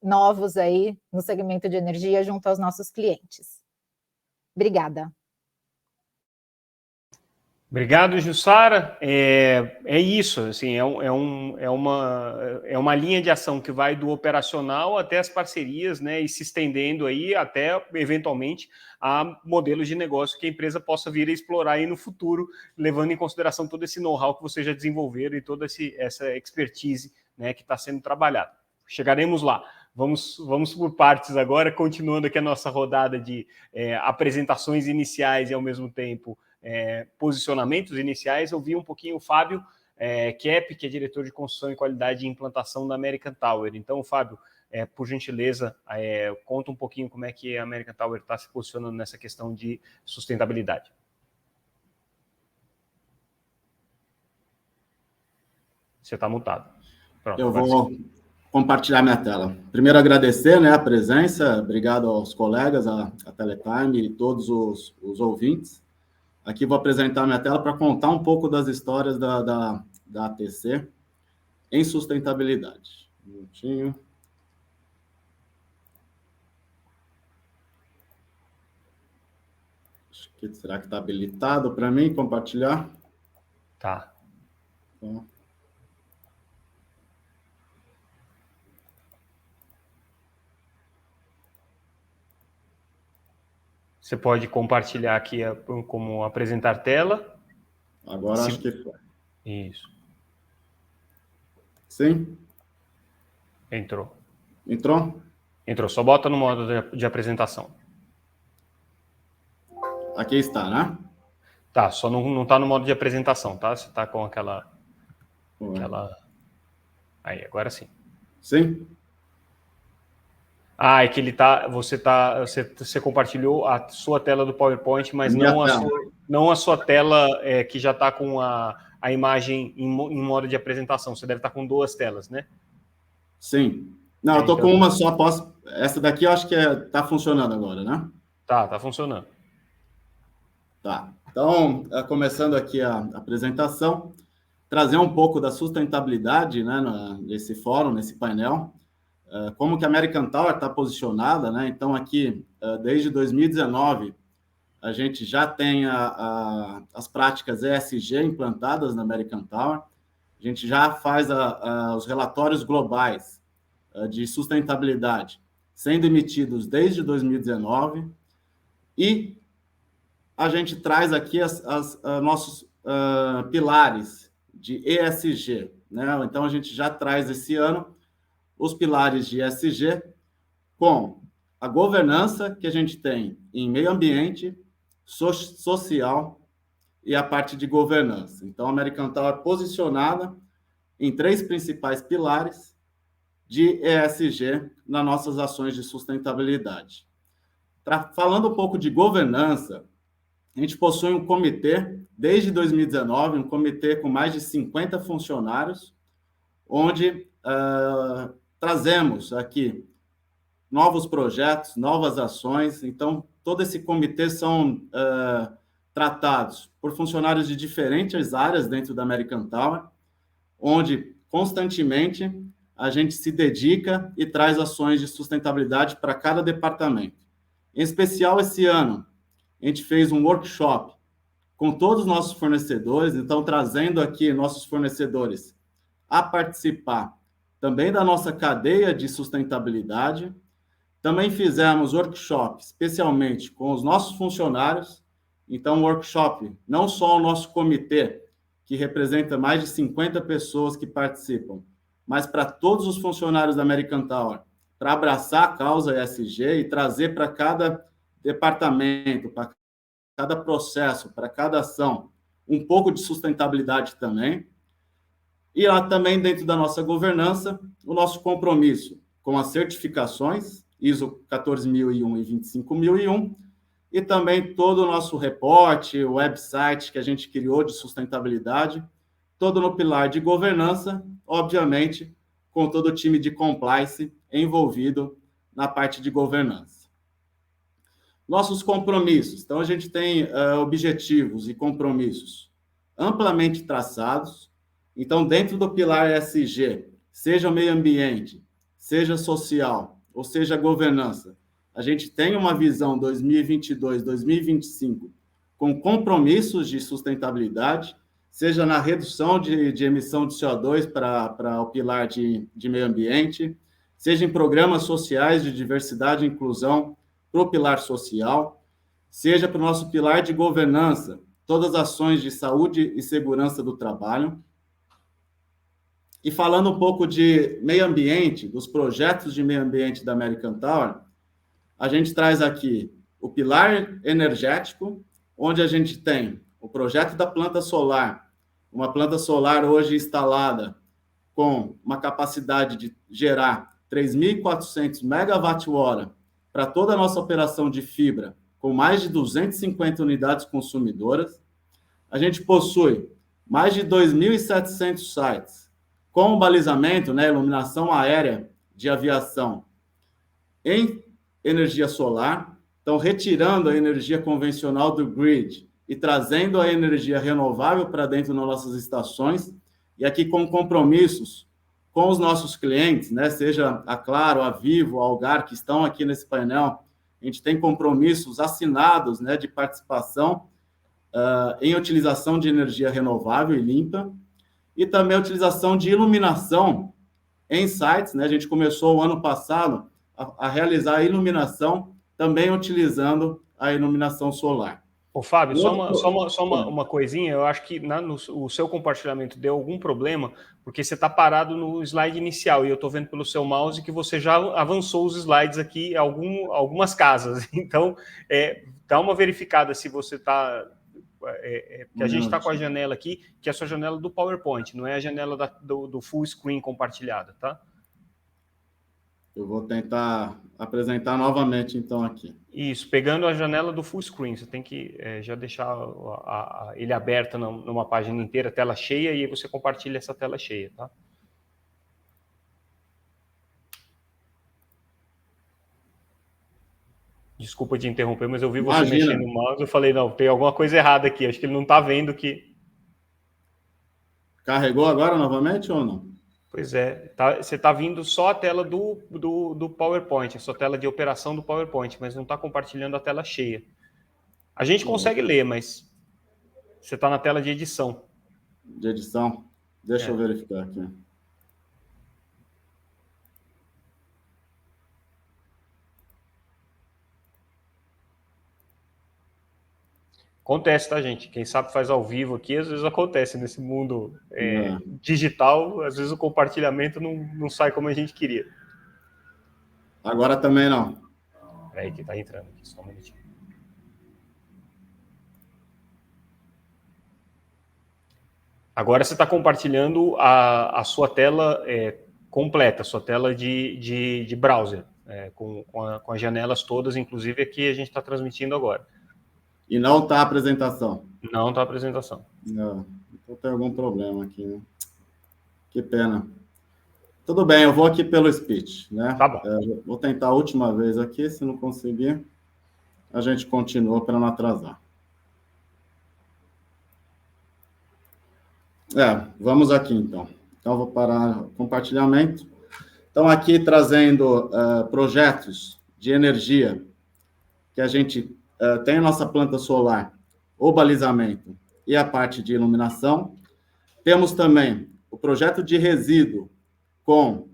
novos aí no segmento de energia junto aos nossos clientes. Obrigada.
Obrigado, Jussara. É isso, assim, é uma linha de ação que vai do operacional até as parcerias, né, e se estendendo aí até, eventualmente, a modelos de negócio que a empresa possa vir a explorar aí no futuro, levando em consideração todo esse know-how que vocês já desenvolveram e toda essa expertise, né, que está sendo trabalhada. Chegaremos lá. Vamos por partes agora, continuando aqui a nossa rodada de apresentações iniciais e, ao mesmo tempo, posicionamentos iniciais. Eu vi um pouquinho o Fábio Kepp, que é diretor de construção e qualidade e implantação da American Tower. Então, Fábio, por gentileza, conta um pouquinho como é que a American Tower está se posicionando nessa questão de sustentabilidade. Você está mutado. Pronto,
eu vou compartilhar minha tela. Primeiro, agradecer, né, a presença, obrigado aos colegas, a Teletime e todos os ouvintes. Aqui vou apresentar minha tela para contar um pouco das histórias da ATC em sustentabilidade. Um minutinho. Será que está habilitado para mim compartilhar?
Tá.
Então,
você pode compartilhar aqui como apresentar tela.
Agora acho que foi.
Isso.
Sim?
Entrou.
Entrou?
Entrou. Só bota no modo de apresentação.
Aqui está, né?
Tá, só não está no modo de apresentação, tá? Você está com aquela... Aí, agora sim.
Sim?
É que você compartilhou a sua tela do PowerPoint, mas não a sua tela que já está com a imagem em modo de apresentação. Você deve estar com duas telas, né?
Sim. Não, eu estou com uma só. Essa daqui eu acho que está funcionando agora, né?
Tá funcionando.
Tá. Então, começando aqui a apresentação, trazer um pouco da sustentabilidade, né, nesse fórum, nesse painel. Como que a American Tower está posicionada, né? Então, aqui, desde 2019, a gente já tem as práticas ESG implantadas na American Tower. A gente já faz os relatórios globais de sustentabilidade sendo emitidos desde 2019 e a gente traz aqui nossos pilares de ESG, né? Então, a gente já traz esse ano os pilares de ESG com a governança que a gente tem em meio ambiente, social e a parte de governança. Então, a American Tower é posicionada em 3 principais pilares de ESG nas nossas ações de sustentabilidade. Falando um pouco de governança, a gente possui um comitê, desde 2019, um comitê com mais de 50 funcionários, onde trazemos aqui novos projetos, novas ações. Então, todo esse comitê são tratados por funcionários de diferentes áreas dentro da American Tower, onde constantemente a gente se dedica e traz ações de sustentabilidade para cada departamento. Em especial, esse ano, a gente fez um workshop com todos os nossos fornecedores, então trazendo aqui nossos fornecedores a participar também da nossa cadeia de sustentabilidade. Também fizemos workshop especialmente com os nossos funcionários. Então, workshop, não só o nosso comitê, que representa mais de 50 pessoas que participam, mas para todos os funcionários da American Tower, para abraçar a causa ESG e trazer para cada departamento, para cada processo, para cada ação, um pouco de sustentabilidade também. E lá também, dentro da nossa governança, o nosso compromisso com as certificações, ISO 14001 e 25001, e também todo o nosso reporte, o website que a gente criou de sustentabilidade, todo no pilar de governança, obviamente, com todo o time de compliance envolvido na parte de governança. Nossos compromissos. Então, a gente tem objetivos e compromissos amplamente traçados. Então, dentro do pilar ESG, seja meio ambiente, seja social, ou seja governança, a gente tem uma visão 2022-2025 com compromissos de sustentabilidade, seja na redução de emissão de CO2 para o pilar de meio ambiente, seja em programas sociais de diversidade e inclusão para o pilar social, seja para o nosso pilar de governança, todas as ações de saúde e segurança do trabalho. E falando um pouco de meio ambiente, dos projetos de meio ambiente da American Tower, a gente traz aqui o pilar energético, onde a gente tem o projeto da planta solar, uma planta solar hoje instalada com uma capacidade de gerar 3.400 megawatt-hora para toda a nossa operação de fibra, com mais de 250 unidades consumidoras. A gente possui mais de 2.700 sites com balizamento, né, iluminação aérea de aviação em energia solar, então retirando a energia convencional do grid e trazendo a energia renovável para dentro das nossas estações, e aqui com compromissos com os nossos clientes, né, seja a Claro, a Vivo, a Algar, que estão aqui nesse painel, a gente tem compromissos assinados, né, de participação em utilização de energia renovável e limpa, e também a utilização de iluminação em sites, né, a gente começou o ano passado a realizar a iluminação também utilizando a iluminação solar.
Ô, Fábio, só uma coisinha, eu acho que o seu compartilhamento deu algum problema, porque você está parado no slide inicial, e eu estou vendo pelo seu mouse que você já avançou os slides aqui algumas casas. Então, dá uma verificada se você está... que a gente está com a janela aqui, que é a sua janela do PowerPoint, não é a janela do full screen compartilhada, tá?
Eu vou tentar apresentar novamente, então, aqui.
Isso, pegando a janela do full screen, você tem que já deixar ele aberto numa página inteira, tela cheia, e aí você compartilha essa tela cheia, tá? Desculpa te interromper, mas eu vi você mexendo no mouse, eu falei, não, tem alguma coisa errada aqui, acho que ele não está vendo que...
Carregou agora novamente ou não?
Pois é, você está vindo só a tela do PowerPoint, a sua tela de operação do PowerPoint, mas não está compartilhando a tela cheia. A gente consegue ler, mas você está na tela de edição.
De edição? Deixa eu verificar aqui.
Acontece, tá, gente? Quem sabe faz ao vivo aqui, às vezes acontece nesse mundo digital, às vezes o compartilhamento não sai como a gente queria.
Agora também não.
Peraí que tá entrando aqui, só um minutinho. Agora você está compartilhando a sua tela completa, sua tela de browser, com as janelas todas, inclusive aqui a gente está transmitindo agora.
E não está a apresentação?
Não está a apresentação.
Não, então tem algum problema aqui, né? Que pena. Tudo bem, eu vou aqui pelo speech, né?
Tá bom.
Vou tentar a última vez aqui, se não conseguir, a gente continua para não atrasar. Vamos aqui, então. Então, vou parar o compartilhamento. Então, aqui trazendo projetos de energia que a gente tem a nossa planta solar, o balizamento e a parte de iluminação. Temos também o projeto de resíduo com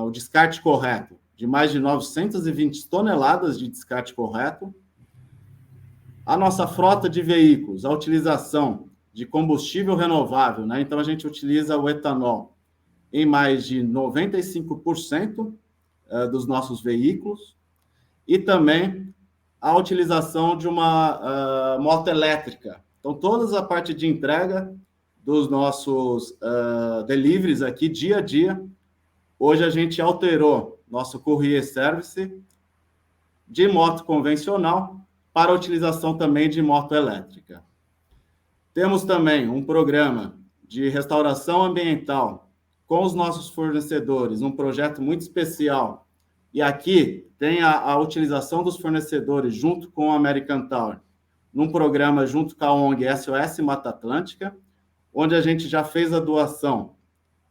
o descarte correto, de mais de 920 toneladas de descarte correto. A nossa frota de veículos, a utilização de combustível renovável, né? Então, a gente utiliza o etanol em mais de 95% dos nossos veículos, e também a utilização de uma moto elétrica. Então, toda a parte de entrega dos nossos deliveries aqui, dia a dia, hoje a gente alterou nosso courier service de moto convencional para a utilização também de moto elétrica. Temos também um programa de restauração ambiental com os nossos fornecedores, um projeto muito especial. E aqui tem a utilização dos fornecedores junto com a American Tower, num programa junto com a ONG SOS Mata Atlântica, onde a gente já fez a doação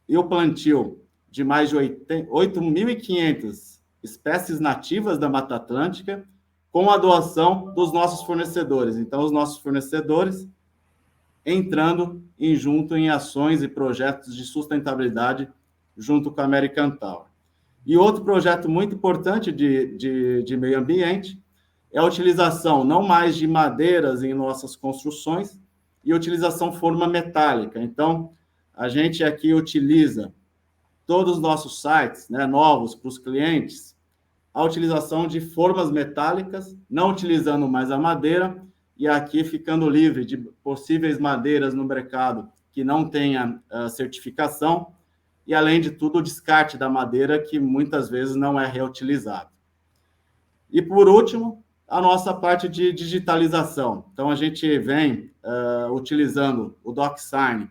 e o plantio de mais de 8.500 espécies nativas da Mata Atlântica, com a doação dos nossos fornecedores. Então, os nossos fornecedores entrando junto em ações e projetos de sustentabilidade junto com a American Tower. E outro projeto muito importante de meio ambiente é a utilização não mais de madeiras em nossas construções e utilização forma metálica. Então, a gente aqui utiliza todos os nossos sites, né, novos para os clientes, a utilização de formas metálicas, não utilizando mais a madeira, e aqui ficando livre de possíveis madeiras no mercado que não tenha certificação, e, além de tudo, o descarte da madeira, que muitas vezes não é reutilizado. E, por último, a nossa parte de digitalização. Então, a gente vem utilizando o DocSign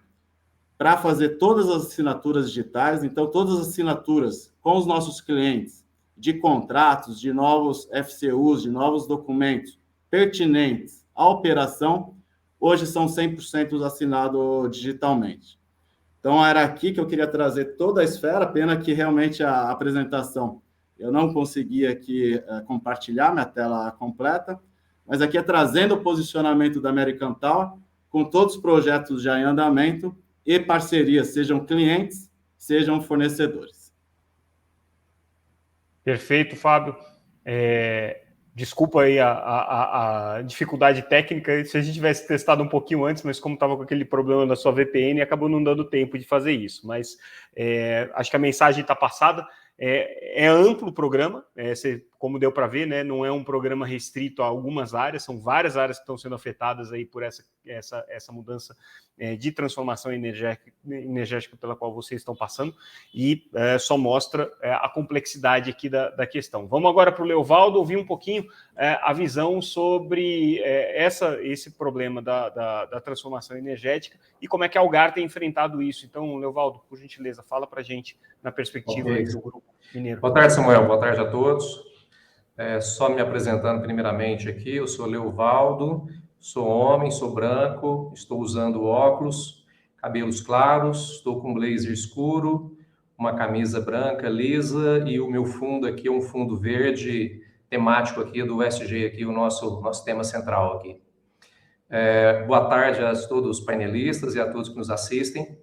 para fazer todas as assinaturas digitais. Então, todas as assinaturas com os nossos clientes de contratos, de novos FCUs, de novos documentos pertinentes à operação, hoje são 100% assinados digitalmente. Então, era aqui que eu queria trazer toda a esfera, pena que realmente a apresentação eu não consegui aqui compartilhar minha tela completa, mas aqui é trazendo o posicionamento da American Tower, com todos os projetos já em andamento e parcerias, sejam clientes, sejam fornecedores.
Perfeito, Fábio. Desculpa aí a dificuldade técnica, se a gente tivesse testado um pouquinho antes, mas como estava com aquele problema da sua VPN, acabou não dando tempo de fazer isso. Mas acho que a mensagem está passada. É amplo o programa, como deu para ver, né, não é um programa restrito a algumas áreas, são várias áreas que estão sendo afetadas aí por essa mudança de transformação energética pela qual vocês estão passando, e só mostra a complexidade aqui da questão. Vamos agora para o Leovaldo ouvir um pouquinho a visão sobre esse problema da transformação energética e como é que a Algar tem enfrentado isso. Então, Leovaldo, por gentileza, fala para a gente na perspectiva do Grupo Mineiro.
Boa tarde, Samuel. Boa tarde a todos. Só me apresentando primeiramente aqui, eu sou Leovaldo, sou homem, sou branco, estou usando óculos, cabelos claros, estou com blazer escuro, uma camisa branca lisa e o meu fundo aqui é um fundo verde temático aqui do USG, aqui, o nosso tema central aqui. Boa tarde a todos os painelistas e a todos que nos assistem.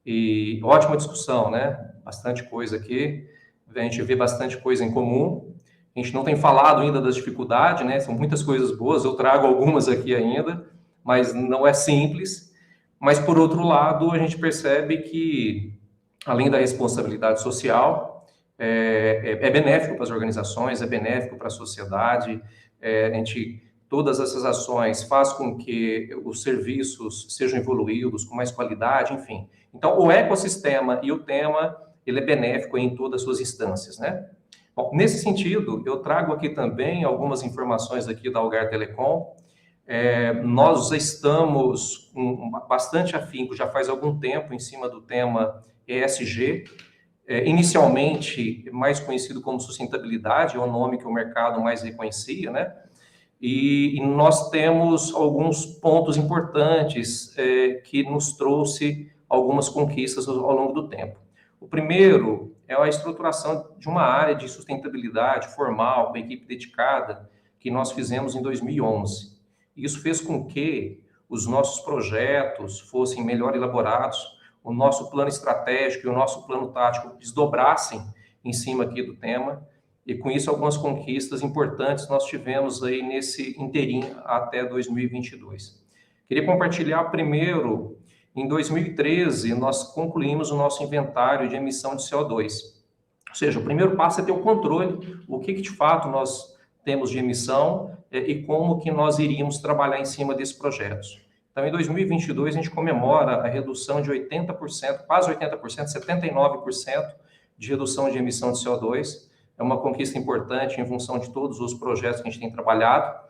E ótima discussão, né? Bastante coisa aqui. A gente vê bastante coisa em comum. A gente não tem falado ainda das dificuldades, né? São muitas coisas boas, eu trago algumas aqui ainda, mas não é simples. Mas, por outro lado, a gente percebe que, além da responsabilidade social, é benéfico para as organizações, é benéfico para a sociedade. Todas essas ações fazem com que os serviços sejam evoluídos com mais qualidade, enfim. Então, o ecossistema e o tema ele é benéfico em todas as suas instâncias, né? Bom, nesse sentido, eu trago aqui também algumas informações aqui da Algar Telecom. Nós já estamos com bastante afinco, já faz algum tempo, em cima do tema ESG, inicialmente mais conhecido como sustentabilidade, é o nome que o mercado mais reconhecia, né? E nós temos alguns pontos importantes que nos trouxe algumas conquistas ao longo do tempo. O primeiro é a estruturação de uma área de sustentabilidade formal, com equipe dedicada, que nós fizemos em 2011. Isso fez com que os nossos projetos fossem melhor elaborados, o nosso plano estratégico e o nosso plano tático desdobrassem em cima aqui do tema, e com isso algumas conquistas importantes nós tivemos aí nesse interim até 2022. Queria compartilhar primeiro, em 2013, nós concluímos o nosso inventário de emissão de CO2. Ou seja, o primeiro passo é ter o controle, o que de fato nós temos de emissão e como que nós iríamos trabalhar em cima desses projetos. Então, em 2022, a gente comemora a redução de 80%, quase 80%, 79% de redução de emissão de CO2. É uma conquista importante em função de todos os projetos que a gente tem trabalhado.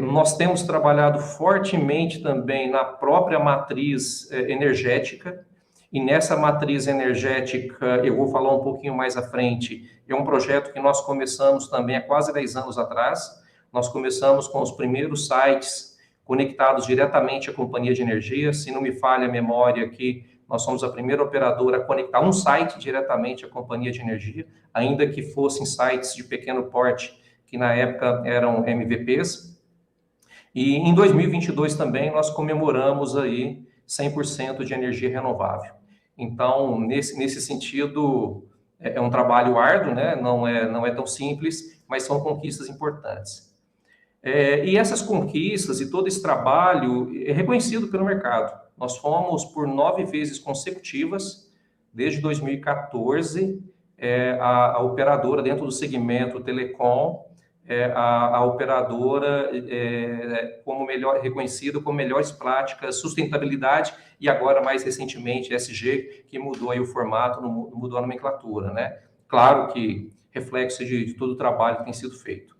Nós temos trabalhado fortemente também na própria matriz energética, e nessa matriz energética, eu vou falar um pouquinho mais à frente, é um projeto que nós começamos também há quase 10 anos atrás. Nós começamos com os primeiros sites conectados diretamente à companhia de energia. Se não me falha a memória aqui, nós somos a primeira operadora a conectar um site diretamente à companhia de energia, ainda que fossem sites de pequeno porte, que na época eram MVPs. E em 2022 também nós comemoramos aí 100% de energia renovável. Então, nesse sentido, é um trabalho árduo, né? Não é tão simples, mas são conquistas importantes. E essas conquistas e todo esse trabalho é reconhecido pelo mercado. Nós fomos, por 9 vezes consecutivas, desde 2014, a operadora dentro do segmento telecom, a operadora como reconhecida como melhores práticas, sustentabilidade e agora, mais recentemente, ESG, que mudou aí o formato, mudou a nomenclatura, né? Claro que reflexo de todo o trabalho que tem sido feito.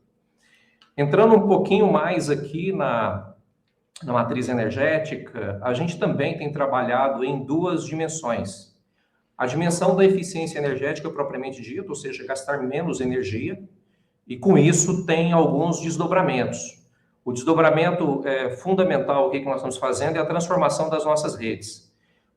Entrando um pouquinho mais aqui na matriz energética, a gente também tem trabalhado em 2 dimensões. A dimensão da eficiência energética propriamente dita, ou seja, gastar menos energia, e com isso tem alguns desdobramentos. O desdobramento fundamental, o que nós estamos fazendo é a transformação das nossas redes.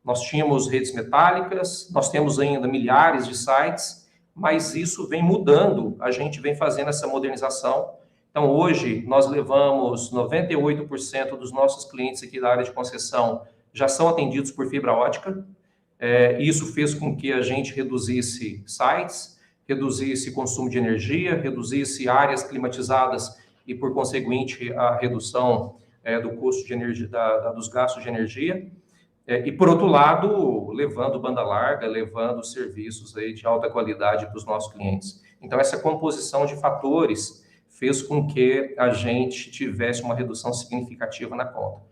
Nós tínhamos redes metálicas, nós temos ainda milhares de sites, mas isso vem mudando, a gente vem fazendo essa modernização. Então, hoje, nós levamos 98% dos nossos clientes aqui da área de concessão já são atendidos por fibra ótica. Isso fez com que a gente reduzisse sites, reduzisse consumo de energia, reduzisse áreas climatizadas e, por conseguinte, a redução do custo de energia, dos gastos de energia. E, por outro lado, levando banda larga, levando serviços aí de alta qualidade para os nossos clientes. Então, essa composição de fatores fez com que a gente tivesse uma redução significativa na conta.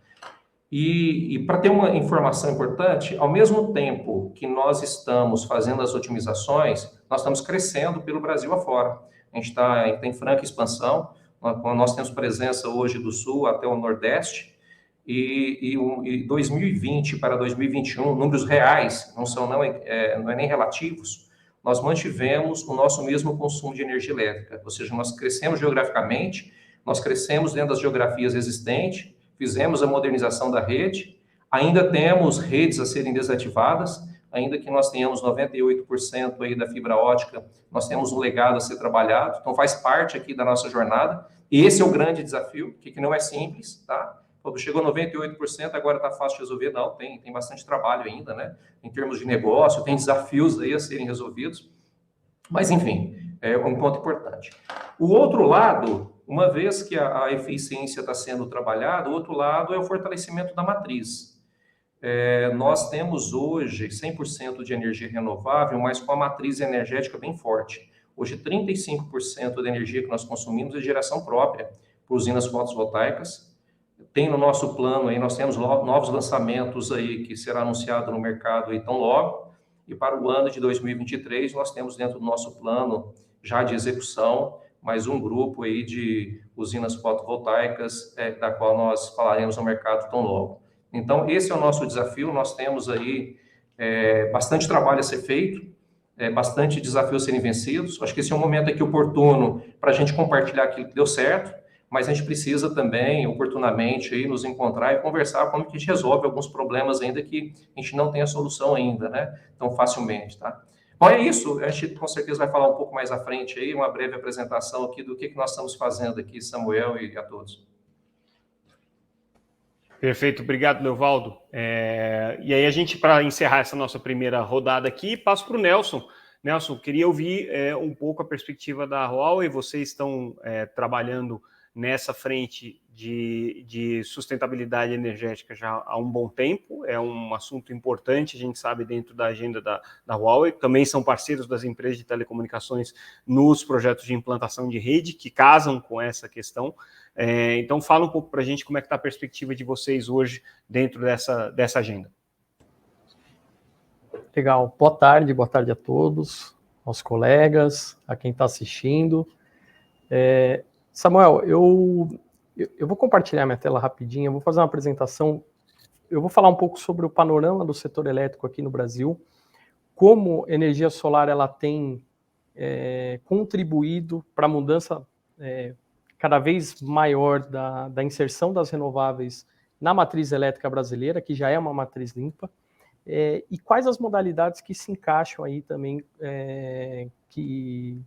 E para ter uma informação importante, ao mesmo tempo que nós estamos fazendo as otimizações, nós estamos crescendo pelo Brasil afora. A gente está em franca expansão, nós temos presença hoje do Sul até o Nordeste, e 2020 para 2021, números reais, não é nem relativos, nós mantivemos o nosso mesmo consumo de energia elétrica, ou seja, nós crescemos geograficamente, nós crescemos dentro das geografias existentes, fizemos a modernização da rede, ainda temos redes a serem desativadas, ainda que nós tenhamos 98% aí da fibra ótica, nós temos um legado a ser trabalhado, então faz parte aqui da nossa jornada, e esse é o grande desafio, que não é simples, tá? Quando chegou a 98%, agora está fácil de resolver, não, tem bastante trabalho ainda, né? Em termos de negócio, tem desafios aí a serem resolvidos, mas enfim, é um ponto importante. O outro lado, uma vez que a eficiência está sendo trabalhada, o outro lado é o fortalecimento da matriz. Nós temos hoje 100% de energia renovável, mas com a matriz energética bem forte. Hoje, 35% da energia que nós consumimos é geração própria, por usinas fotovoltaicas. Tem no nosso plano aí, nós temos novos lançamentos aí que será anunciado no mercado aí tão logo. E para o ano de 2023, nós temos dentro do nosso plano já de execução mais um grupo aí de usinas fotovoltaicas, da qual nós falaremos no mercado tão logo. Então, esse é o nosso desafio. Nós temos aí bastante trabalho a ser feito, bastante desafios a serem vencidos. Acho que esse é um momento aqui oportuno para a gente compartilhar aquilo que deu certo, mas a gente precisa também, oportunamente, aí, nos encontrar e conversar como que a gente resolve alguns problemas ainda que a gente não tem a solução ainda, né, tão facilmente, tá? Bom, é isso. A gente com certeza vai falar um pouco mais à frente aí, uma breve apresentação aqui do que nós estamos fazendo aqui, Samuel e a todos.
Perfeito, obrigado, Leovaldo. E aí a gente, para encerrar essa nossa primeira rodada aqui, passo para o Nelson. Nelson, queria ouvir um pouco a perspectiva da Huawei. Vocês estão trabalhando nessa frente de sustentabilidade energética já há um bom tempo, é um assunto importante, a gente sabe, dentro da agenda da Huawei. Também são parceiros das empresas de telecomunicações nos projetos de implantação de rede, que casam com essa questão. Então, fala um pouco para a gente como é que está a perspectiva de vocês hoje dentro dessa agenda.
Legal, boa tarde a todos, aos colegas, a quem está assistindo. Samuel, eu vou compartilhar minha tela rapidinho, eu vou fazer uma apresentação, eu vou falar um pouco sobre o panorama do setor elétrico aqui no Brasil, como a energia solar ela tem contribuído para a mudança cada vez maior da inserção das renováveis na matriz elétrica brasileira, que já é uma matriz limpa, e quais as modalidades que se encaixam aí também, que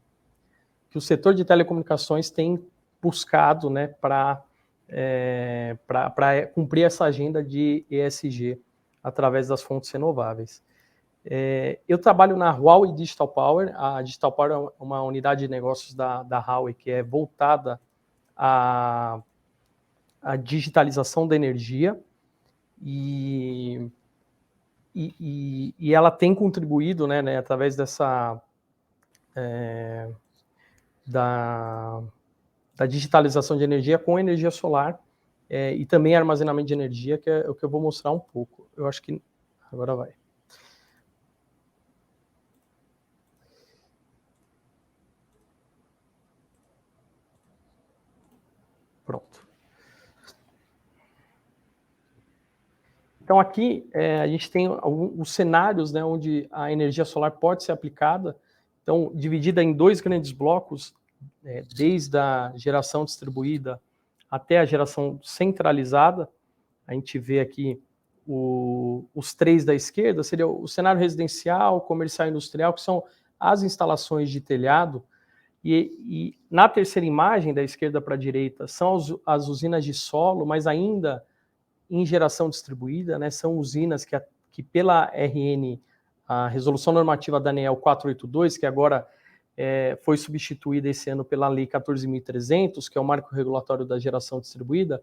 o setor de telecomunicações tem buscado, né, para cumprir essa agenda de ESG através das fontes renováveis. Eu trabalho na Huawei Digital Power. A Digital Power é uma unidade de negócios da Huawei que é voltada à digitalização da energia e ela tem contribuído, né, através dessa da digitalização de energia com energia solar e também armazenamento de energia, que é o que eu vou mostrar um pouco. Eu acho que agora vai. Pronto. Então aqui a gente tem os cenários, né, onde a energia solar pode ser aplicada. Então, dividida em dois grandes blocos, desde a geração distribuída até a geração centralizada. A gente vê aqui os três da esquerda, seria o cenário residencial, comercial e industrial, que são as instalações de telhado, e na terceira imagem, da esquerda para a direita, são as usinas de solo, mas ainda em geração distribuída, né, são usinas que pela RN, a Resolução Normativa da ANEEL 482, que agora foi substituída esse ano pela Lei 14.300, que é o marco regulatório da geração distribuída.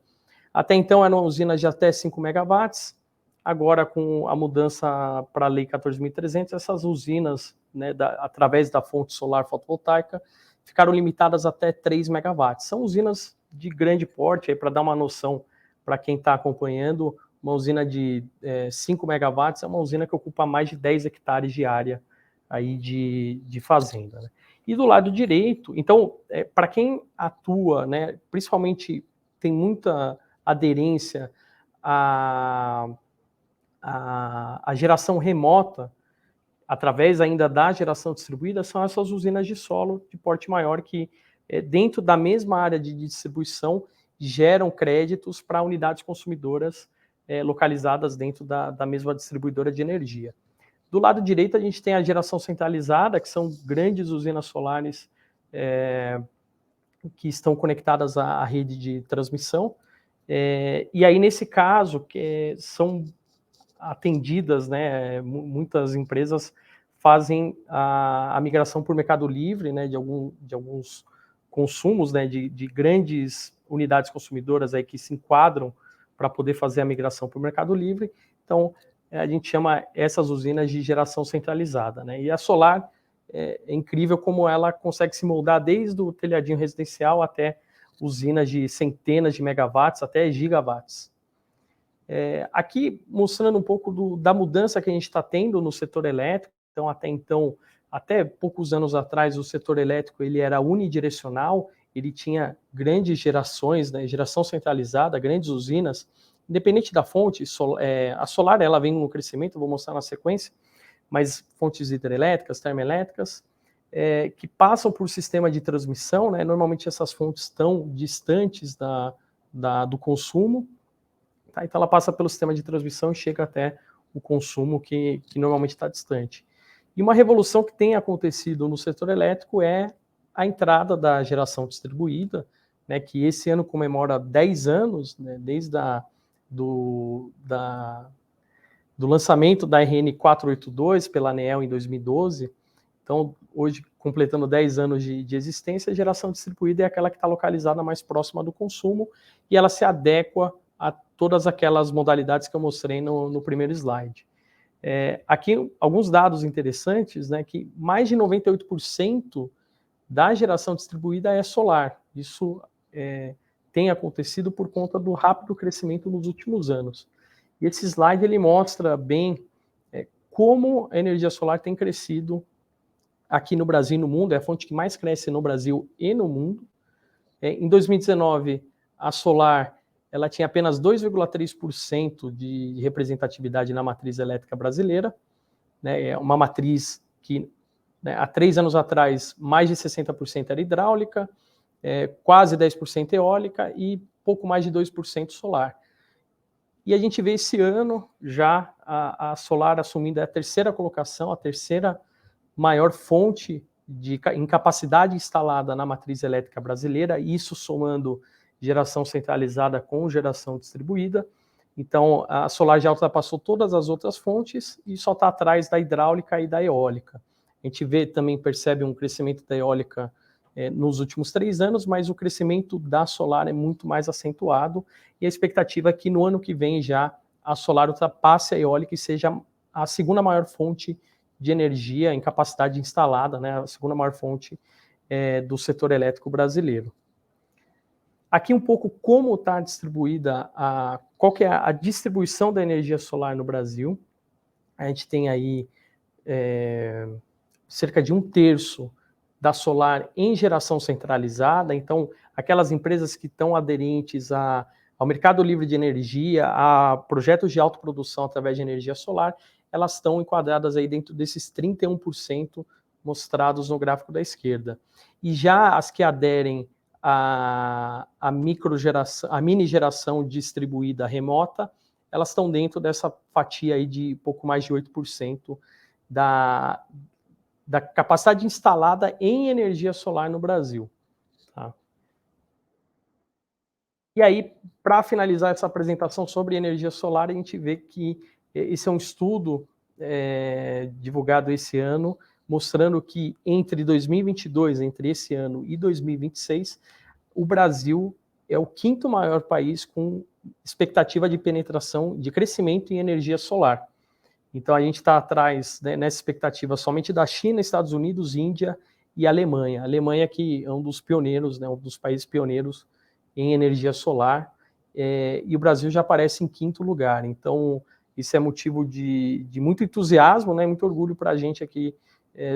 Até então eram usinas de até 5 megawatts, agora com a mudança para a Lei 14.300, essas usinas, né, através da fonte solar fotovoltaica, ficaram limitadas até 3 megawatts. São usinas de grande porte, para dar uma noção para quem está acompanhando. Uma usina de 5 megawatts é uma usina que ocupa mais de 10 hectares de área aí de fazenda, né? E do lado direito, então, para quem atua, né, principalmente tem muita aderência à geração remota, através ainda da geração distribuída, são essas usinas de solo de porte maior que, dentro da mesma área de distribuição, geram créditos para unidades consumidoras localizadas dentro da mesma distribuidora de energia. Do lado direito, a gente tem a geração centralizada, que são grandes usinas solares que estão conectadas à rede de transmissão. E aí, nesse caso, são atendidas, né, muitas empresas fazem a migração por Mercado Livre, né, de alguns consumos, né, de grandes unidades consumidoras aí que se enquadram para poder fazer a migração para o Mercado Livre. Então, a gente chama essas usinas de geração centralizada, né? E a solar é incrível como ela consegue se moldar desde o telhadinho residencial até usinas de centenas de megawatts, até gigawatts. Aqui, mostrando um pouco da mudança que a gente está tendo no setor elétrico, Então, até poucos anos atrás, o setor elétrico ele era unidirecional, ele tinha grandes gerações, né, geração centralizada, grandes usinas, independente da fonte. A solar ela vem no crescimento, vou mostrar na sequência, mas fontes hidrelétricas, termoelétricas, que passam por sistema de transmissão, né, normalmente essas fontes estão distantes do consumo, tá? Então ela passa pelo sistema de transmissão e chega até o consumo que normalmente está distante. E uma revolução que tem acontecido no setor elétrico é a entrada da geração distribuída, né, que esse ano comemora 10 anos, né, desde do lançamento da RN 482 pela ANEEL em 2012. Então, hoje, completando 10 anos de existência, a geração distribuída é aquela que está localizada mais próxima do consumo e ela se adequa a todas aquelas modalidades que eu mostrei no primeiro slide. Aqui, alguns dados interessantes, né, que mais de 98% da geração distribuída é solar. Isso tem acontecido por conta do rápido crescimento nos últimos anos. E esse slide ele mostra bem como a energia solar tem crescido aqui no Brasil e no mundo. É a fonte que mais cresce no Brasil e no mundo. Em 2019, a solar ela tinha apenas 2,3% de representatividade na matriz elétrica brasileira, né? É uma matriz que, né, há 3 anos atrás, mais de 60% era hidráulica, quase 10% eólica e pouco mais de 2% solar. E a gente vê esse ano já a solar assumindo a terceira colocação, a terceira maior fonte em capacidade instalada na matriz elétrica brasileira, isso somando geração centralizada com geração distribuída. Então, a solar já ultrapassou todas as outras fontes e só está atrás da hidráulica e da eólica. A gente percebe um crescimento da eólica nos últimos 3 anos, mas o crescimento da solar é muito mais acentuado, e a expectativa é que no ano que vem já a solar ultrapasse a eólica e seja a segunda maior fonte de energia em capacidade instalada, né, a segunda maior fonte do setor elétrico brasileiro. Aqui um pouco como está distribuída, qual que é a distribuição da energia solar no Brasil. A gente tem aí cerca de 1/3 da solar em geração centralizada, então aquelas empresas que estão aderentes ao mercado livre de energia, a projetos de autoprodução através de energia solar, elas estão enquadradas aí dentro desses 31% mostrados no gráfico da esquerda. E já as que aderem à mini geração distribuída remota, elas estão dentro dessa fatia aí de pouco mais de 8% da capacidade instalada em energia solar no Brasil. Tá? E aí, para finalizar essa apresentação sobre energia solar, a gente vê que esse é um estudo divulgado esse ano, mostrando que entre 2022, entre esse ano e 2026, o Brasil é o 5º maior país com expectativa de penetração, de crescimento em energia solar. Então, a gente está atrás, né, nessa expectativa somente da China, Estados Unidos, Índia e Alemanha. A Alemanha que é um dos pioneiros, né, um dos países pioneiros em energia solar, e o Brasil já aparece em 5º lugar. Então, isso é motivo de muito entusiasmo, né, muito orgulho para a gente aqui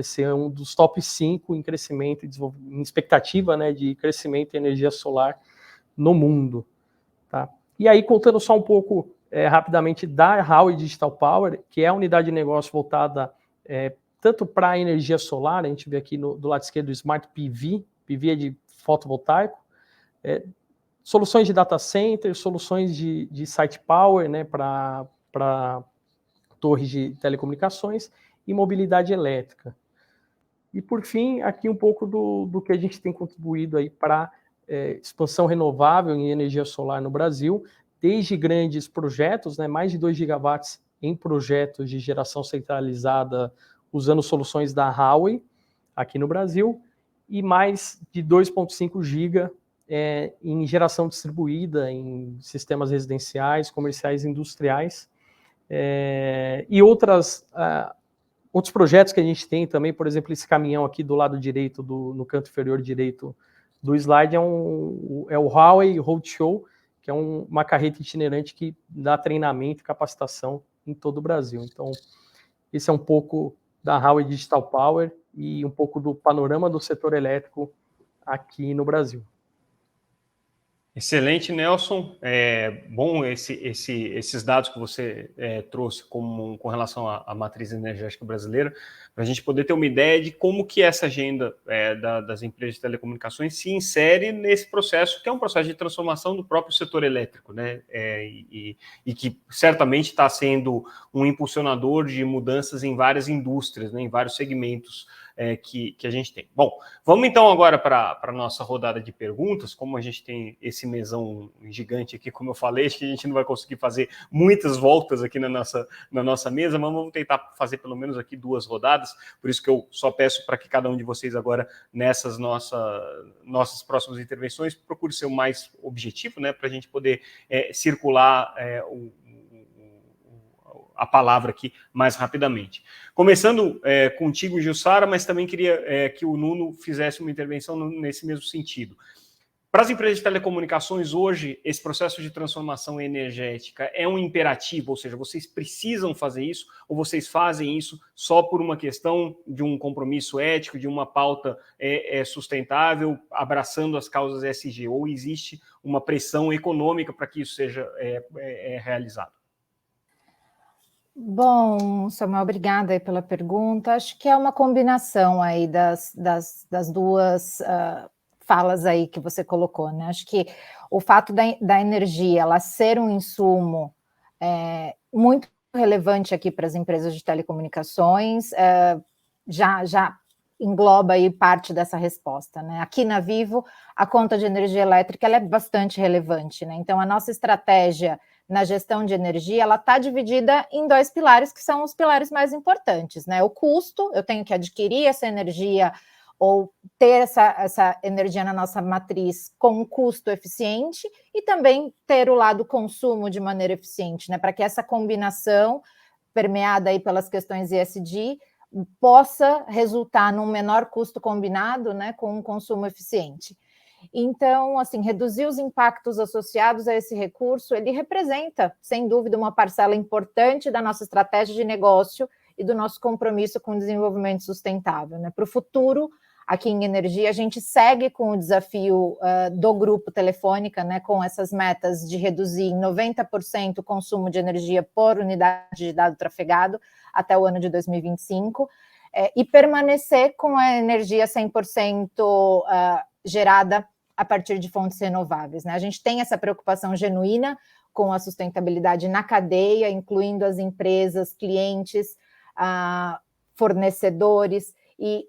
ser um dos top 5 em crescimento e em expectativa, né, de crescimento em energia solar no mundo. Tá? E aí, contando só um pouco rapidamente da Huawei Digital Power, que é a unidade de negócio voltada tanto para a energia solar, a gente vê aqui do lado esquerdo o Smart PV, PV é de fotovoltaico, soluções de data center, soluções de site power, né, para torres de telecomunicações e mobilidade elétrica. E, por fim, aqui um pouco do que a gente tem contribuído aí para expansão renovável em energia solar no Brasil, desde grandes projetos, né, mais de 2 gigawatts em projetos de geração centralizada usando soluções da Huawei aqui no Brasil, e mais de 2,5 giga em geração distribuída em sistemas residenciais, comerciais e industriais, e outros projetos que a gente tem também, por exemplo, esse caminhão aqui do lado direito, no canto inferior direito do slide, é o Huawei Roadshow, que é uma carreta itinerante que dá treinamento e capacitação em todo o Brasil. Então, esse é um pouco da Huawei Digital Power e um pouco do panorama do setor elétrico aqui no Brasil.
Excelente, Nelson. Bom esses dados que você trouxe com relação à matriz energética brasileira, para a gente poder ter uma ideia de como que essa agenda das empresas de telecomunicações se insere nesse processo, que é um processo de transformação do próprio setor elétrico, né? E que certamente está sendo um impulsionador de mudanças em várias indústrias, né? Em vários segmentos que a gente tem. Bom, vamos então agora para a nossa rodada de perguntas. Como a gente tem esse mesão gigante aqui, como eu falei, acho que a gente não vai conseguir fazer muitas voltas aqui na nossa mesa, mas vamos tentar fazer pelo menos aqui 2 rodadas, por isso que eu só peço para que cada um de vocês agora, nessas nossas próximas intervenções, procure ser o mais objetivo, né, para a gente poder circular a palavra aqui mais rapidamente. Começando contigo, Jussara, mas também queria que o Nuno fizesse uma intervenção nesse mesmo sentido. Para as empresas de telecomunicações, hoje, esse processo de transformação energética é um imperativo, ou seja, vocês precisam fazer isso, ou vocês fazem isso só por uma questão de um compromisso ético, de uma pauta sustentável, abraçando as causas ESG, ou existe uma pressão econômica para que isso seja realizado?
Bom, Samuel, obrigada aí pela pergunta. Acho que é uma combinação aí das duas falas aí que você colocou, né? Acho que o fato da energia ela ser um insumo muito relevante aqui para as empresas de telecomunicações já engloba aí parte dessa resposta, né? Aqui na Vivo, a conta de energia elétrica ela é bastante relevante, né? Então, a nossa estratégia na gestão de energia, ela está dividida em 2 pilares, que são os pilares mais importantes, né? O custo, eu tenho que adquirir essa energia ou ter essa energia na nossa matriz com um custo eficiente e também ter o lado consumo de maneira eficiente, né? Para que essa combinação, permeada aí pelas questões ESG, possa resultar num menor custo combinado, né, com um consumo eficiente. Então, assim, reduzir os impactos associados a esse recurso, ele representa, sem dúvida, uma parcela importante da nossa estratégia de negócio e do nosso compromisso com o desenvolvimento sustentável, né? Para o futuro, aqui em energia, a gente segue com o desafio do Grupo Telefônica, né, com essas metas de reduzir em 90% o consumo de energia por unidade de dado trafegado até o ano de 2025, e permanecer com a energia 100% gerada a partir de fontes renováveis, né? A gente tem essa preocupação genuína com a sustentabilidade na cadeia, incluindo as empresas, clientes, fornecedores, e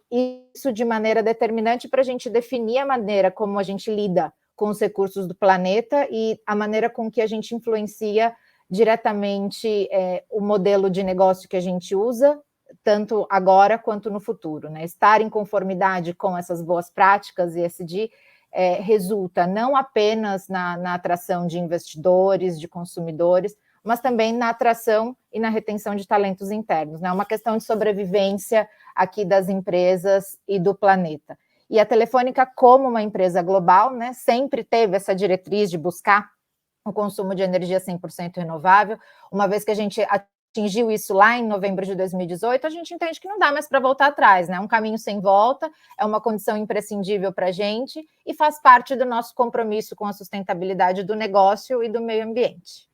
isso de maneira determinante para a gente definir a maneira como a gente lida com os recursos do planeta e a maneira com que a gente influencia diretamente o modelo de negócio que a gente usa, tanto agora quanto no futuro, né? Estar em conformidade com essas boas práticas ESG resulta não apenas na atração de investidores, de consumidores, mas também na atração e na retenção de talentos internos, né? É uma questão de sobrevivência aqui das empresas e do planeta. E a Telefônica, como uma empresa global, né, sempre teve essa diretriz de buscar o consumo de energia 100% renovável. Uma vez que a gente atingiu isso lá em novembro de 2018, a gente entende que não dá mais para voltar atrás, né? É um caminho sem volta, é uma condição imprescindível para a gente e faz parte do nosso compromisso com a sustentabilidade do negócio e do meio ambiente.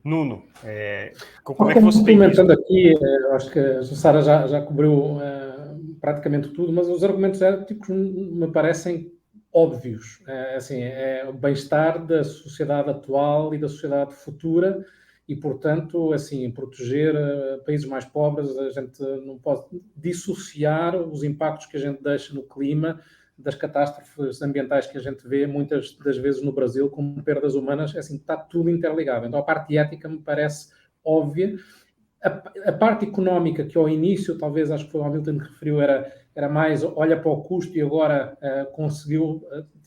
Nuno, como é que você tem visto?
Comentando aqui, acho que a Jussara já cobriu praticamente tudo, mas os argumentos éticos me parecem óbvios. O bem-estar da sociedade atual e da sociedade futura e, portanto, assim, proteger países mais pobres, a gente não pode dissociar os impactos que a gente deixa no clima das catástrofes ambientais que a gente vê muitas das vezes no Brasil, como perdas humanas, assim, está tudo interligado. Então, a parte ética me parece óbvia. A parte económica, que ao início, talvez, acho que foi o Hamilton que referiu, era mais olha para o custo e agora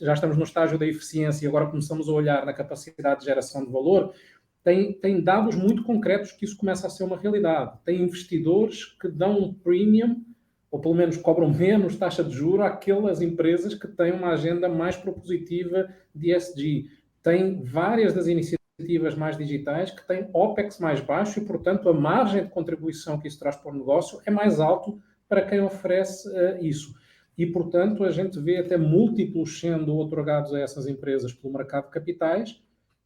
já estamos no estágio da eficiência e agora começamos a olhar na capacidade de geração de valor. Tem dados muito concretos que isso começa a ser uma realidade. Tem investidores que dão um premium, ou pelo menos cobram menos taxa de juros àquelas empresas que têm uma agenda mais propositiva de ESG. Tem várias das iniciativas iniciativas mais digitais que têm OPEX mais baixo e, portanto, a margem de contribuição que isso traz para o negócio é mais alto para quem oferece isso. E, portanto, a gente vê até múltiplos sendo otorgados a essas empresas pelo mercado de capitais,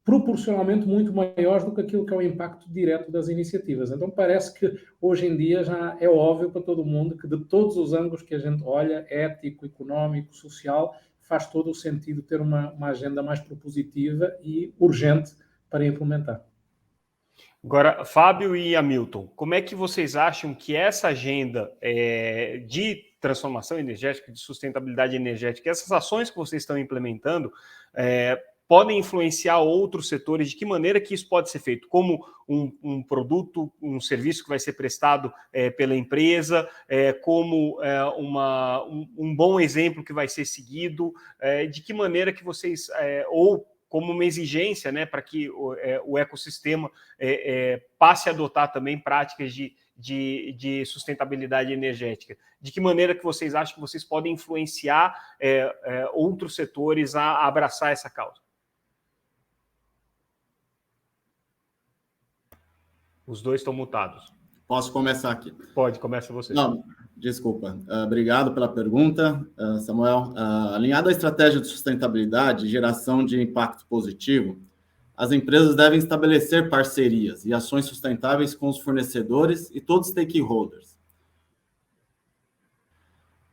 proporcionalmente muito maiores do que aquilo que é o impacto direto das iniciativas. Então, parece que hoje em dia já é óbvio para todo mundo que de todos os ângulos que a gente olha, ético, económico, social, faz todo o sentido ter uma agenda mais propositiva e urgente para implementar.
Agora, Fábio e Hamilton, como é que vocês acham que essa agenda de transformação energética, de sustentabilidade energética, essas ações que vocês estão implementando, podem influenciar outros setores? De que maneira que isso pode ser feito? Como um produto, um serviço que vai ser prestado pela empresa, como um bom exemplo que vai ser seguido? De que maneira que vocês, ou como uma exigência, né, para que o ecossistema passe a adotar também práticas de sustentabilidade energética? De que maneira que vocês acham que vocês podem influenciar outros setores a abraçar essa causa? Os dois estão mutados.
Posso começar aqui?
Pode, começa você.
Não, desculpa. Obrigado pela pergunta, Samuel. Alinhado à estratégia de sustentabilidade e geração de impacto positivo, as empresas devem estabelecer parcerias e ações sustentáveis com os fornecedores e todos os stakeholders.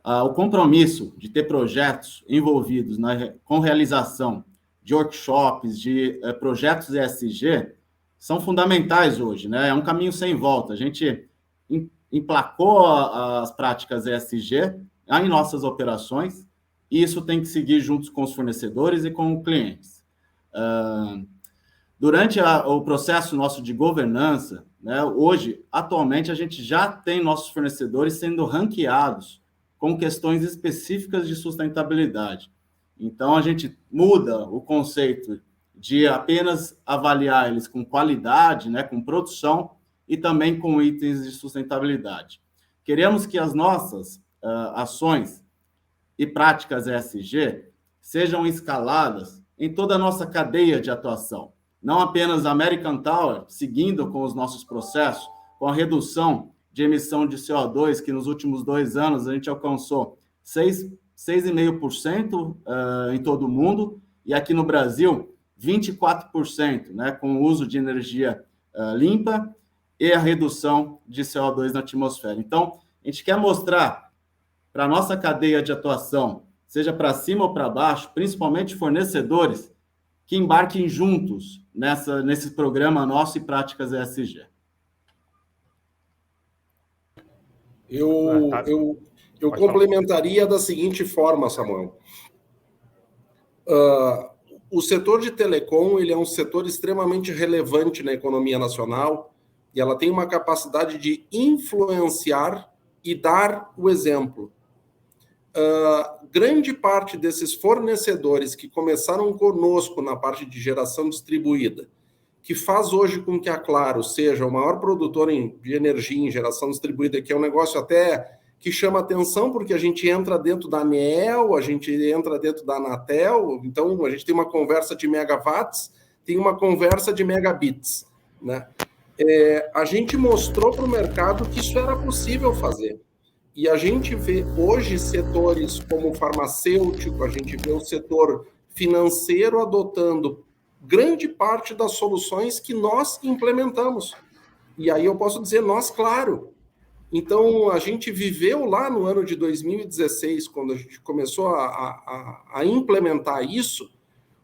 O compromisso de ter projetos envolvidos com realização de workshops, de projetos ESG, são fundamentais hoje, né? É um caminho sem volta. A gente emplacou as práticas ESG em nossas operações e isso tem que seguir juntos com os fornecedores e com os clientes. Durante o processo nosso de governança, né, hoje, atualmente, a gente já tem nossos fornecedores sendo ranqueados com questões específicas de sustentabilidade. Então, a gente muda o conceito de apenas avaliar eles com qualidade, né, com produção e também com itens de sustentabilidade. Queremos que as nossas ações e práticas ESG sejam escaladas em toda a nossa cadeia de atuação, não apenas a American Tower, seguindo com os nossos processos, com a redução de emissão de CO2, que nos últimos 2 anos a gente alcançou 6,5% em todo o mundo, e aqui no Brasil, 24%, né, com o uso de energia limpa e a redução de CO2 na atmosfera. Então, a gente quer mostrar para a nossa cadeia de atuação, seja para cima ou para baixo, principalmente fornecedores, que embarquem juntos nesse programa nosso e práticas ESG.
Eu complementaria da seguinte forma, Samuel. O setor de telecom ele é um setor extremamente relevante na economia nacional e ela tem uma capacidade de influenciar e dar o exemplo. Grande parte desses fornecedores que começaram conosco na parte de geração distribuída, que faz hoje com que a Claro seja o maior produtor de energia em geração distribuída, que é um negócio até que chama atenção, porque a gente entra dentro da ANEEL, a gente entra dentro da Anatel, então a gente tem uma conversa de megawatts, tem uma conversa de megabits, né? A gente mostrou para o mercado que isso era possível fazer. E a gente vê hoje setores como o farmacêutico, a gente vê o setor financeiro adotando grande parte das soluções que nós implementamos. E aí eu posso dizer nós, claro. Então, a gente viveu lá no ano de 2016, quando a gente começou a implementar isso,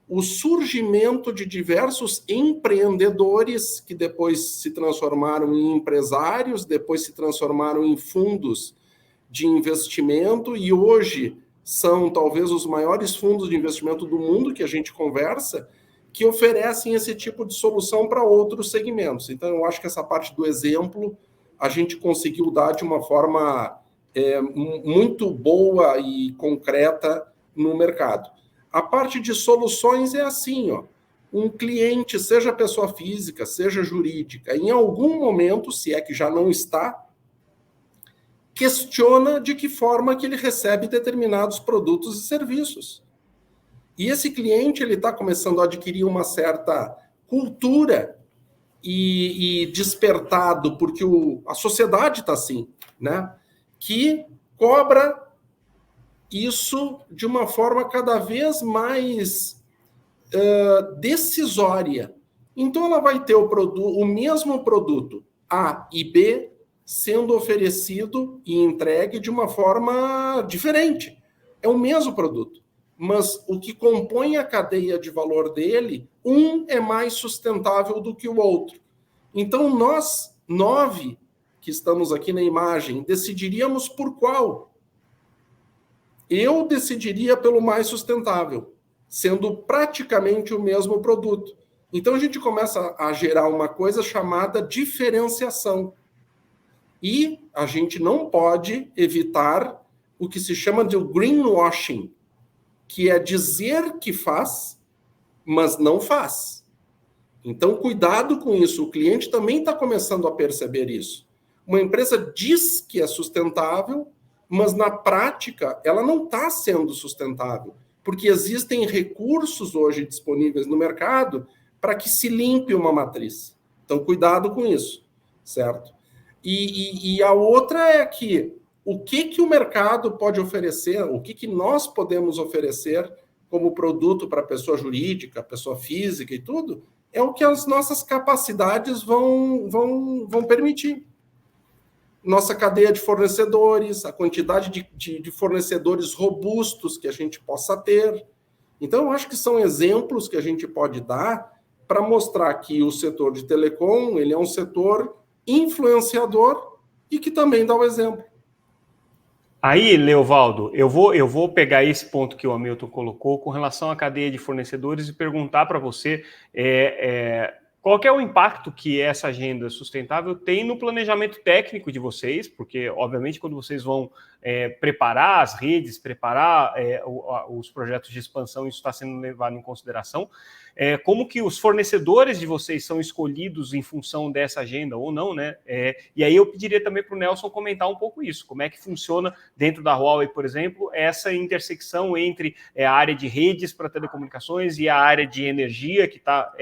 o surgimento de diversos empreendedores que depois se transformaram em empresários, depois se transformaram em fundos de investimento e hoje são talvez os maiores fundos de investimento do mundo que a gente conversa, que oferecem esse tipo de solução para outros segmentos. Então, eu acho que essa parte do exemplo a gente conseguiu dar de uma forma muito boa e concreta no mercado. A parte de soluções é assim, ó, um cliente, seja pessoa física, seja jurídica, em algum momento, se é que já não está, questiona de que forma que ele recebe determinados produtos e serviços. E esse cliente ele está começando a adquirir uma certa cultura e despertado, porque a sociedade está assim, né? Que cobra isso de uma forma cada vez mais decisória. Então, ela vai ter o mesmo produto A e B sendo oferecido e entregue de uma forma diferente. É o mesmo produto, mas o que compõe a cadeia de valor dele, um é mais sustentável do que o outro. Então, nós, 9 que estamos aqui na imagem, decidiríamos por qual? Eu decidiria pelo mais sustentável, sendo praticamente o mesmo produto. Então, a gente começa a gerar uma coisa chamada diferenciação. E a gente não pode evitar o que se chama de greenwashing, que é dizer que faz, mas não faz. Então, cuidado com isso. O cliente também está começando a perceber isso. Uma empresa diz que é sustentável, mas na prática ela não está sendo sustentável, porque existem recursos hoje disponíveis no mercado para que se limpe uma matriz. Então, cuidado com isso, certo? E a outra é que o que o mercado pode oferecer, o que nós podemos oferecer como produto para pessoa jurídica, pessoa física e tudo, é o que as nossas capacidades vão permitir. Nossa cadeia de fornecedores, a quantidade de fornecedores robustos que a gente possa ter. Então, eu acho que são exemplos que a gente pode dar para mostrar que o setor de telecom, ele é um setor influenciador e que também dá o exemplo.
Aí, Leovaldo, eu vou pegar esse ponto que o Hamilton colocou com relação à cadeia de fornecedores e perguntar para você qual que é o impacto que essa agenda sustentável tem no planejamento técnico de vocês, porque, obviamente, quando vocês vão preparar as redes, preparar os projetos de expansão, isso está sendo levado em consideração. Como que os fornecedores de vocês são escolhidos em função dessa agenda ou não, né? E aí eu pediria também para o Nelson comentar um pouco isso, como é que funciona dentro da Huawei, por exemplo, essa intersecção entre a área de redes para telecomunicações e a área de energia, que está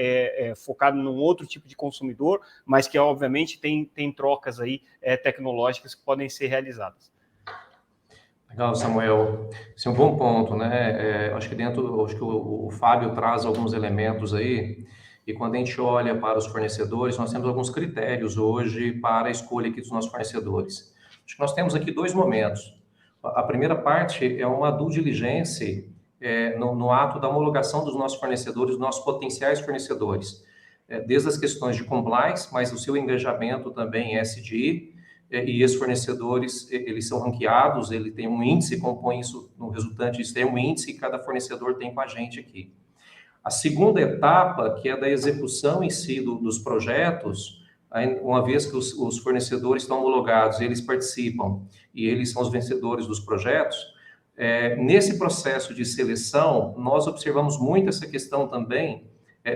focado num outro tipo de consumidor, mas que obviamente tem trocas aí tecnológicas que podem ser realizadas.
Legal, Samuel. Esse é um bom ponto, né? Acho que o Fábio traz alguns elementos aí, e quando a gente olha para os fornecedores, nós temos alguns critérios hoje para a escolha aqui dos nossos fornecedores. Acho que nós temos aqui 2 momentos. A primeira parte é uma due diligence no ato da homologação dos nossos fornecedores, dos nossos potenciais fornecedores. Desde as questões de compliance, mas o seu engajamento também em SDI, e esses fornecedores, eles são ranqueados, ele tem um índice, compõe isso no resultante, isso tem um índice que cada fornecedor tem com a gente aqui. A segunda etapa, que é da execução em si dos projetos, uma vez que os fornecedores estão homologados, eles participam e eles são os vencedores dos projetos, nesse processo de seleção, nós observamos muito essa questão também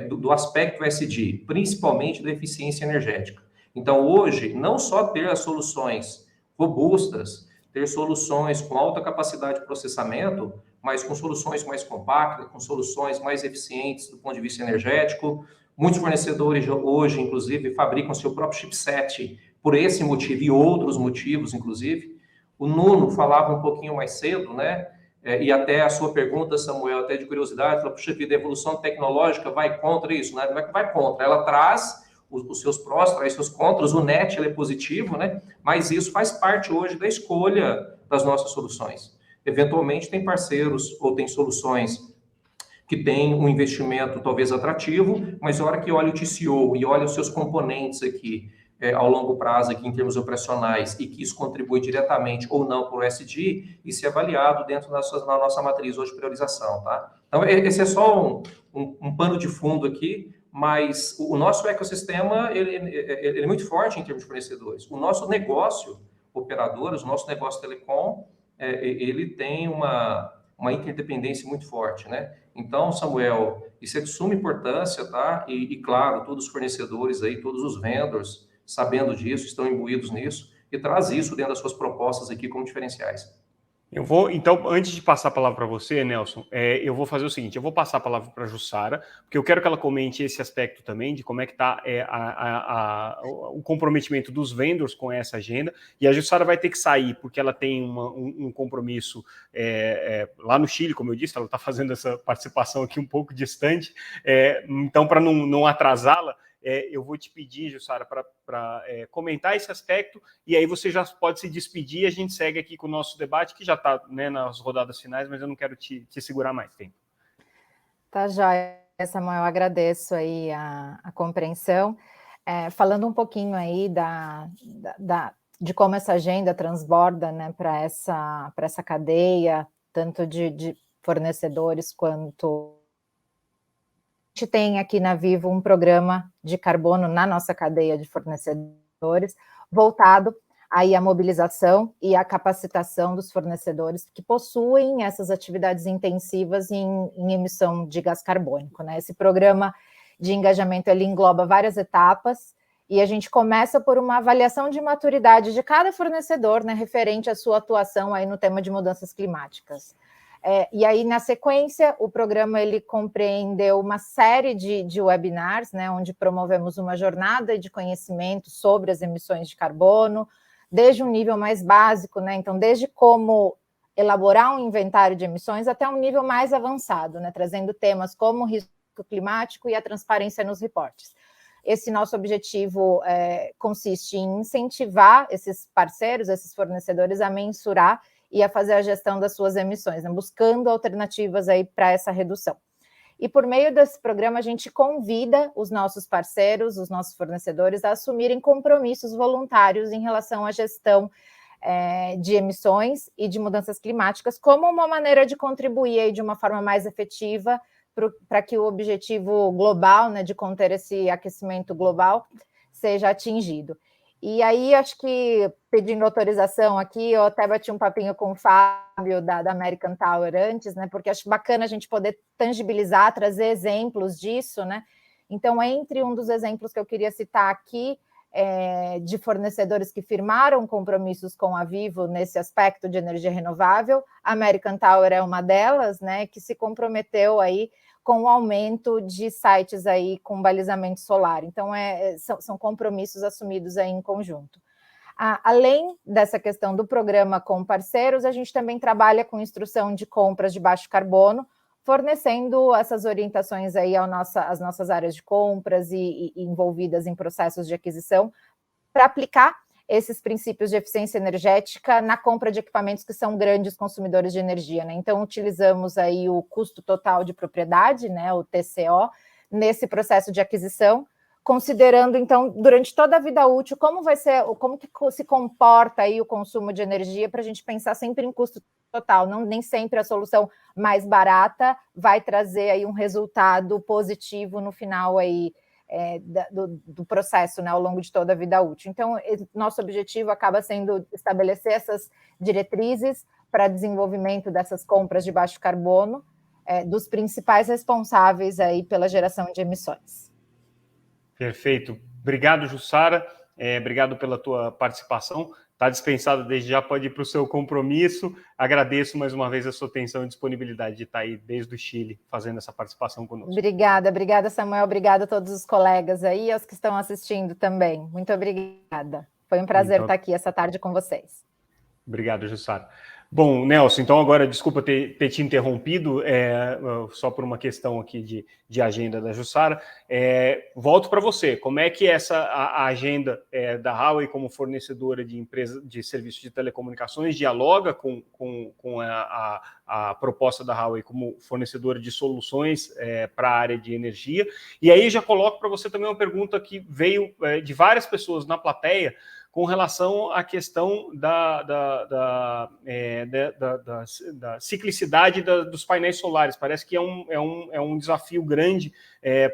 do aspecto SD, principalmente da eficiência energética. Então, hoje, não só ter as soluções robustas, ter soluções com alta capacidade de processamento, mas com soluções mais compactas, com soluções mais eficientes do ponto de vista energético. Muitos fornecedores hoje, inclusive, fabricam seu próprio chipset por esse motivo e outros motivos, inclusive. O Nuno falava um pouquinho mais cedo, né? E até a sua pergunta, Samuel, até de curiosidade, falou, puxa vida, a evolução tecnológica vai contra isso, né? Não é que vai contra, ela traz os seus prós, traz seus contras, o net ele é positivo, né? Mas isso faz parte hoje da escolha das nossas soluções. Eventualmente tem parceiros ou tem soluções que têm um investimento talvez atrativo, mas na hora que olha o TCO e olha os seus componentes aqui ao longo prazo, aqui em termos operacionais, e que isso contribui diretamente ou não para o SD, isso é avaliado dentro da nossa matriz hoje de priorização, tá? Então, esse é só um pano de fundo aqui, mas o nosso ecossistema ele é muito forte em termos de fornecedores. O nosso negócio, operadoras, o nosso negócio telecom, ele tem uma interdependência muito forte, né? Então, Samuel, isso é de suma importância, tá? E claro, todos os fornecedores aí, todos os vendors, sabendo disso, estão imbuídos nisso, e traz isso dentro das suas propostas aqui como diferenciais.
Eu vou, então, antes de passar a palavra para você, Nelson, eu vou fazer o seguinte, eu vou passar a palavra para a Jussara, porque eu quero que ela comente esse aspecto também, de como é que está o comprometimento dos vendors com essa agenda, e a Jussara vai ter que sair, porque ela tem um compromisso lá no Chile, como eu disse, ela está fazendo essa participação aqui um pouco distante, então, para não atrasá-la, eu vou te pedir, Jussara, para comentar esse aspecto, e aí você já pode se despedir, a gente segue aqui com o nosso debate, que já está, né, nas rodadas finais, mas eu não quero te segurar mais tempo.
Tá joia, Samuel, agradeço aí a compreensão. Falando um pouquinho aí de como essa agenda transborda, né, para essa cadeia, tanto de fornecedores quanto... A gente tem aqui na Vivo um programa de carbono na nossa cadeia de fornecedores, voltado aí à mobilização e à capacitação dos fornecedores que possuem essas atividades intensivas em emissão de gás carbônico, né? Esse programa de engajamento, ele engloba várias etapas, e a gente começa por uma avaliação de maturidade de cada fornecedor, né, referente à sua atuação aí no tema de mudanças climáticas. E aí, na sequência, o programa ele compreendeu uma série de webinars, né, onde promovemos uma jornada de conhecimento sobre as emissões de carbono, desde um nível mais básico, né, então desde como elaborar um inventário de emissões até um nível mais avançado, né, trazendo temas como o risco climático e a transparência nos reportes. Esse nosso objetivo consiste em incentivar esses parceiros, esses fornecedores a mensurar e a fazer a gestão das suas emissões, né, buscando alternativas aí para essa redução. E por meio desse programa, a gente convida os nossos parceiros, os nossos fornecedores, a assumirem compromissos voluntários em relação à gestão de emissões e de mudanças climáticas, como uma maneira de contribuir aí de uma forma mais efetiva para que o objetivo global, né, de conter esse aquecimento global, seja atingido. E aí, acho que, pedindo autorização aqui, eu até bati um papinho com o Fábio da American Tower antes, né, porque acho bacana a gente poder tangibilizar, trazer exemplos disso, né. Então, entre um dos exemplos que eu queria citar aqui, de fornecedores que firmaram compromissos com a Vivo nesse aspecto de energia renovável, a American Tower é uma delas, né, que se comprometeu aí com o aumento de sites aí com balizamento solar. Então, são compromissos assumidos aí em conjunto. Além dessa questão do programa com parceiros, a gente também trabalha com instrução de compras de baixo carbono, fornecendo essas orientações aí às nossas áreas de compras e envolvidas em processos de aquisição, para aplicar esses princípios de eficiência energética na compra de equipamentos que são grandes consumidores de energia, né? Então, utilizamos aí o custo total de propriedade, né, o TCO, nesse processo de aquisição, considerando, então, durante toda a vida útil, como que se comporta aí o consumo de energia, para a gente pensar sempre em custo total. Nem sempre a solução mais barata vai trazer aí um resultado positivo no final aí, do processo, né, ao longo de toda a vida útil. Então, nosso objetivo acaba sendo estabelecer essas diretrizes para desenvolvimento dessas compras de baixo carbono, dos principais responsáveis aí pela geração de emissões.
Perfeito. Obrigado, Jussara. Obrigado pela tua participação. Está dispensado desde já, pode ir para o seu compromisso. Agradeço mais uma vez a sua atenção e disponibilidade de estar aí desde o Chile fazendo essa participação conosco.
Obrigada, Samuel. Obrigada a todos os colegas aí e aos que estão assistindo também. Muito obrigada. Foi um prazer estar aqui essa tarde com vocês.
Obrigado, Jussara. Bom, Nelson, então agora, desculpa ter te interrompido, só por uma questão aqui de agenda da Jussara. Volto para você. Como é que a agenda da Huawei como fornecedora de empresa de serviços de telecomunicações dialoga com a proposta da Huawei como fornecedora de soluções para a área de energia? E aí já coloco para você também uma pergunta que veio de várias pessoas na plateia, com relação à questão da ciclicidade dos painéis solares. Parece que é um desafio grande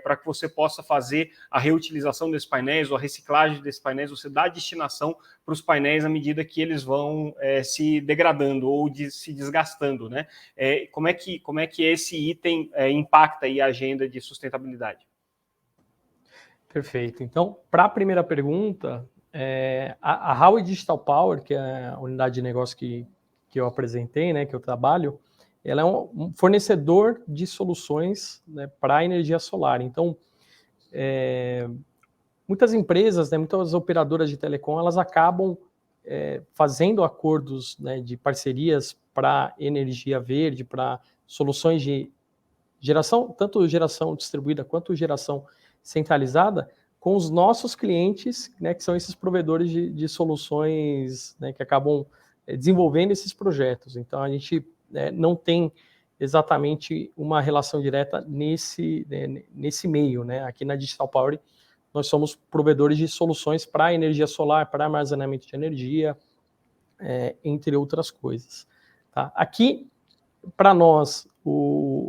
para que você possa fazer a reutilização desses painéis ou a reciclagem desses painéis, você dá destinação para os painéis à medida que eles vão se degradando ou se desgastando, né? Como é que esse item impacta aí a agenda de sustentabilidade?
Perfeito. Então, para a primeira pergunta, a Huawei Digital Power, que é a unidade de negócio que que eu apresentei, né, que eu trabalho, ela é um fornecedor de soluções, né, para a energia solar. Então, muitas empresas, né, muitas operadoras de telecom, elas acabam fazendo acordos, né, de parcerias para energia verde, para soluções de geração, tanto geração distribuída quanto geração centralizada, com os nossos clientes, né, que são esses provedores de soluções, né, que acabam desenvolvendo esses projetos. Então, a gente não tem exatamente uma relação direta nesse meio, né? Aqui na Digital Power, nós somos provedores de soluções para energia solar, para armazenamento de energia, entre outras coisas. Tá? Aqui, para nós,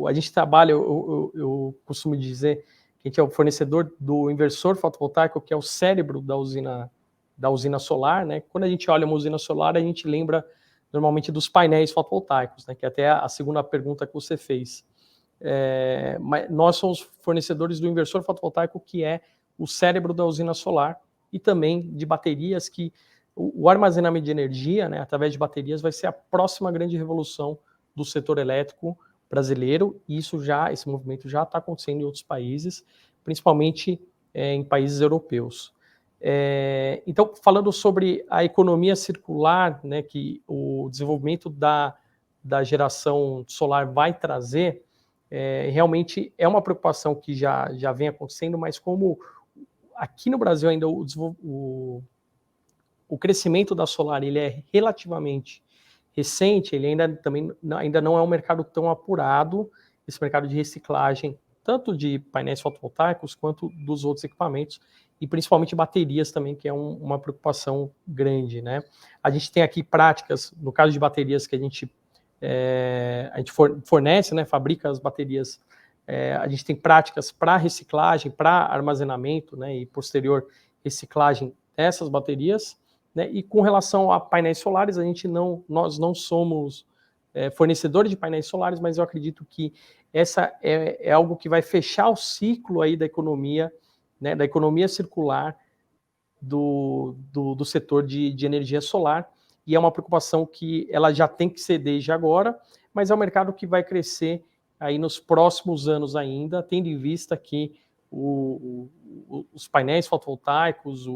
a gente trabalha, eu costumo dizer que a gente é o fornecedor do inversor fotovoltaico, que é o cérebro da usina solar, né? Quando a gente olha uma usina solar, a gente lembra normalmente dos painéis fotovoltaicos, né? Que é até a segunda pergunta que você fez. Mas nós somos fornecedores do inversor fotovoltaico, que é o cérebro da usina solar, e também de baterias, que o armazenamento de energia, né, através de baterias, vai ser a próxima grande revolução do setor elétrico brasileiro, e esse movimento já está acontecendo em outros países, principalmente em países europeus. Então, falando sobre a economia circular, né, que o desenvolvimento da geração solar vai trazer, realmente é uma preocupação que já vem acontecendo, mas como aqui no Brasil ainda o crescimento da solar ele é relativamente recente, ele ainda não é um mercado tão apurado, esse mercado de reciclagem, tanto de painéis fotovoltaicos quanto dos outros equipamentos, e principalmente baterias também, que é uma preocupação grande, né? A gente tem aqui práticas, no caso de baterias, que a gente fornece, né, fabrica as baterias, a gente tem práticas para reciclagem, para armazenamento, né, e posterior reciclagem dessas baterias, né? E com relação a painéis solares, nós não somos fornecedores de painéis solares, mas eu acredito que essa é algo que vai fechar o ciclo aí da economia, né, da economia circular do setor de energia solar, e é uma preocupação que ela já tem que ser desde agora, mas é um mercado que vai crescer aí nos próximos anos ainda, tendo em vista que os painéis fotovoltaicos,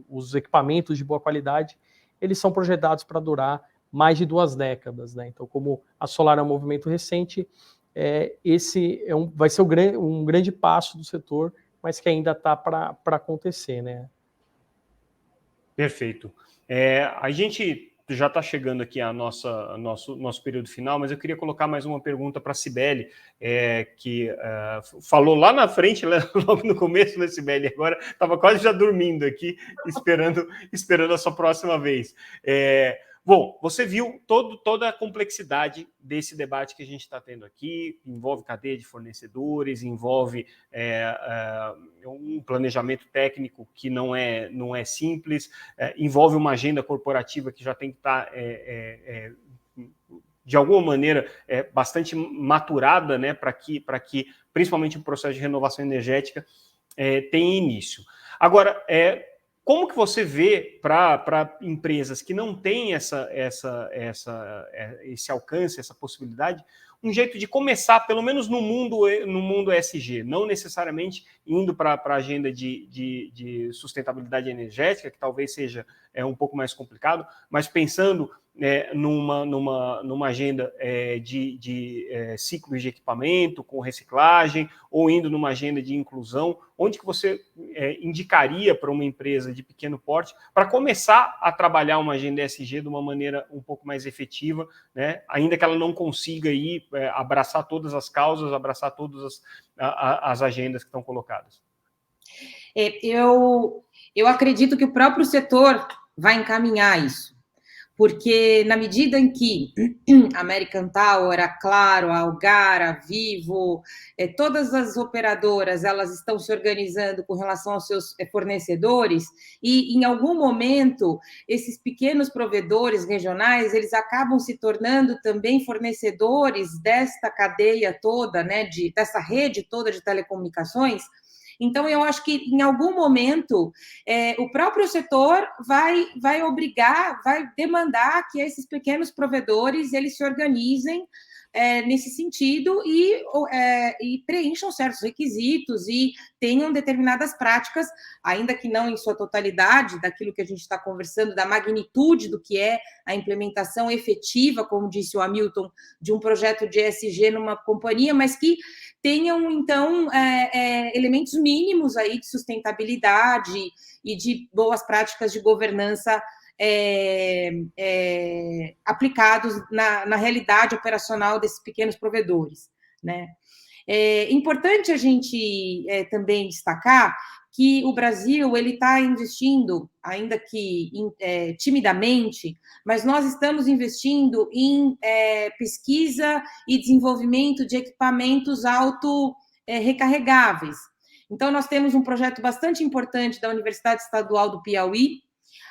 os equipamentos de boa qualidade, eles são projetados para durar mais de 2 décadas, né? Então, como a solar é um movimento recente, esse vai ser um grande passo do setor, mas que ainda está para acontecer, né?
Perfeito. A gente já está chegando aqui a nosso período final, mas eu queria colocar mais uma pergunta para a Cibele, que falou lá na frente, logo no começo, né, Cibele? Agora estava quase já dormindo aqui, esperando a sua próxima vez. Bom, você viu toda a complexidade desse debate que a gente está tendo aqui, envolve cadeia de fornecedores, envolve um planejamento técnico que não é simples, envolve uma agenda corporativa que já tem que estar, de alguma maneira, bastante maturada, né, para que principalmente o processo de renovação energética tenha início. Agora, como que você vê para empresas que não têm esse alcance, essa possibilidade, um jeito de começar, pelo menos no mundo ESG, não necessariamente indo para a agenda de sustentabilidade energética, que talvez seja um pouco mais complicado, mas pensando numa agenda de ciclos de equipamento com reciclagem, ou indo numa agenda de inclusão, onde que você indicaria para uma empresa de pequeno porte para começar a trabalhar uma agenda ESG de uma maneira um pouco mais efetiva, né? Ainda que ela não consiga abraçar todas as causas, abraçar todas as agendas que estão colocadas?
Eu acredito que o próprio setor vai encaminhar isso, porque na medida em que a American Tower, a Claro, a Algar, a Vivo, todas as operadoras, elas estão se organizando com relação aos seus fornecedores, e em algum momento esses pequenos provedores regionais, eles acabam se tornando também fornecedores desta cadeia toda, né, dessa rede toda de telecomunicações, Então, eu acho que, em algum momento, o próprio setor vai obrigar, vai demandar que esses pequenos provedores eles se organizem nesse sentido e preencham certos requisitos e tenham determinadas práticas, ainda que não em sua totalidade, daquilo que a gente está conversando, da magnitude do que é a implementação efetiva, como disse o Hamilton, de um projeto de ESG numa companhia, mas que tenham, então, elementos mínimos aí de sustentabilidade e de boas práticas de governança aplicados na realidade operacional desses pequenos provedores, né? É importante a gente também destacar que o Brasil ele está investindo, ainda que timidamente, mas nós estamos investindo em pesquisa e desenvolvimento de equipamentos recarregáveis. Então, nós temos um projeto bastante importante da Universidade Estadual do Piauí.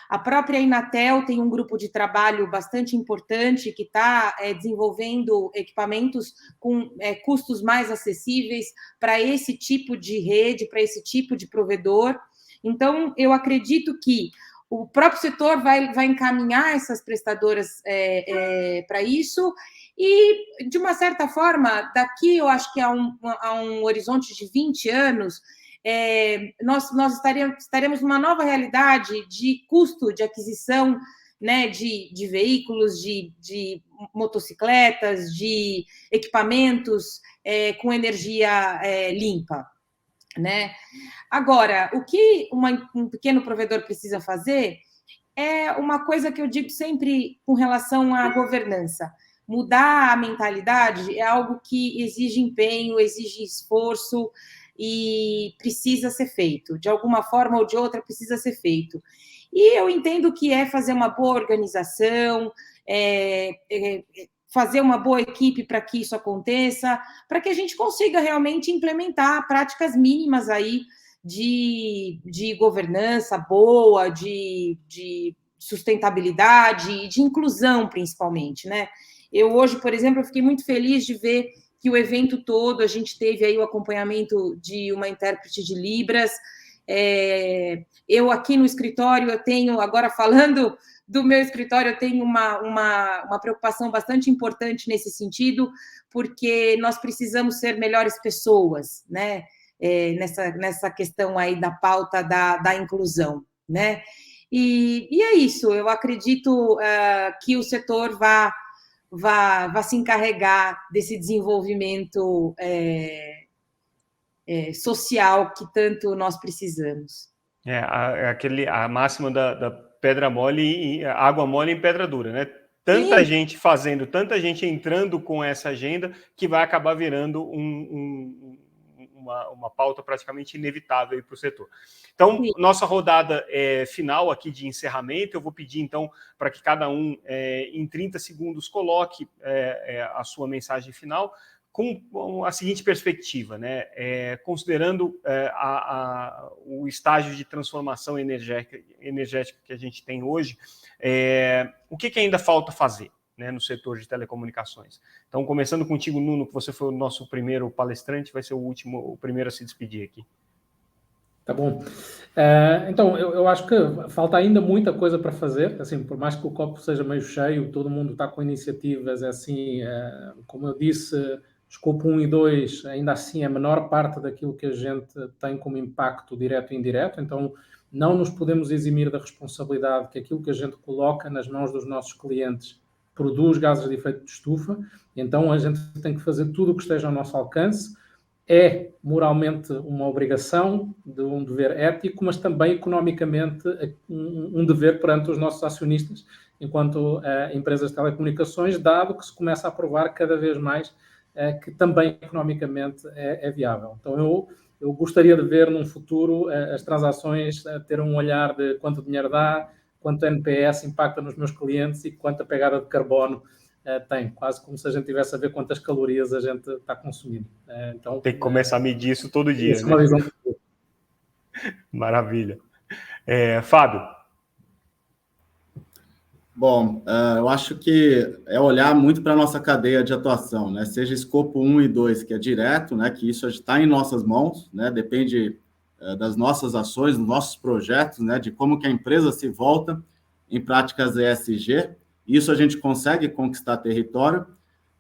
A própria Inatel tem um grupo de trabalho bastante importante que está desenvolvendo equipamentos com custos mais acessíveis para esse tipo de rede, para esse tipo de provedor. Então, eu acredito que o próprio setor vai encaminhar essas prestadoras para isso e, de uma certa forma, daqui eu acho que a um horizonte de 20 anos, nós estaremos numa nova realidade de custo de aquisição, né, de veículos, de motocicletas, de equipamentos com energia limpa, né? Agora, o que um pequeno provedor precisa fazer é uma coisa que eu digo sempre com relação à governança. Mudar a mentalidade é algo que exige empenho, exige esforço, e precisa ser feito, de alguma forma ou de outra precisa ser feito. E eu entendo que fazer uma boa organização, fazer uma boa equipe para que isso aconteça, para que a gente consiga realmente implementar práticas mínimas aí de governança boa, de sustentabilidade e de inclusão, principalmente, né? Eu hoje, por exemplo, eu fiquei muito feliz de ver que o evento todo, a gente teve aí o acompanhamento de uma intérprete de Libras. Eu aqui no escritório, eu tenho, agora falando do meu escritório, eu tenho uma preocupação bastante importante nesse sentido, porque nós precisamos ser melhores pessoas, né? Nessa questão aí da pauta da inclusão, né? E é isso, eu acredito que o setor vá se encarregar desse desenvolvimento social que tanto nós precisamos.
A máxima da pedra mole, água mole em pedra dura, né? Tanta
Sim.
gente fazendo, tanta gente entrando com essa agenda que vai acabar virando uma pauta praticamente inevitável para o setor. Então,
Sim.
Nossa rodada final aqui de encerramento, eu vou pedir, então, para que cada um, em 30 segundos, coloque a sua mensagem final com a seguinte perspectiva, né? Considerando o estágio de transformação energética que a gente tem hoje, o que ainda falta fazer, né, no setor de telecomunicações? Então, começando contigo, Nuno, que você foi o nosso primeiro palestrante, vai ser o primeiro a se despedir aqui.
Tá bom. Então, eu acho que falta ainda muita coisa para fazer, assim, por mais que o copo seja meio cheio, todo mundo está com iniciativas, assim, como eu disse, escopo 1 e 2, ainda assim, a menor parte daquilo que a gente tem como impacto direto e indireto, então não nos podemos eximir da responsabilidade que aquilo que a gente coloca nas mãos dos nossos clientes produz gases de efeito de estufa, então a gente tem que fazer tudo o que esteja ao nosso alcance. É moralmente uma obrigação, de um dever ético, mas também economicamente um dever perante os nossos acionistas, enquanto empresas de telecomunicações, dado que se começa a provar cada vez mais que também economicamente é viável. Então eu gostaria de ver num futuro as transações ter um olhar de quanto dinheiro dá, quanto NPS impacta nos meus clientes e quanta pegada de carbono tem, quase como se a gente tivesse a ver quantas calorias a gente está consumindo. Então,
tem que começar a medir isso todo dia.
Isso é uma visão.
Maravilha. Fábio?
Bom, eu acho que é olhar muito para a nossa cadeia de atuação, né? Seja escopo 1 e 2, que é direto, né? Que isso está em nossas mãos, né? Depende das nossas ações, dos nossos projetos, né, de como que a empresa se volta em práticas ESG. Isso a gente consegue conquistar território,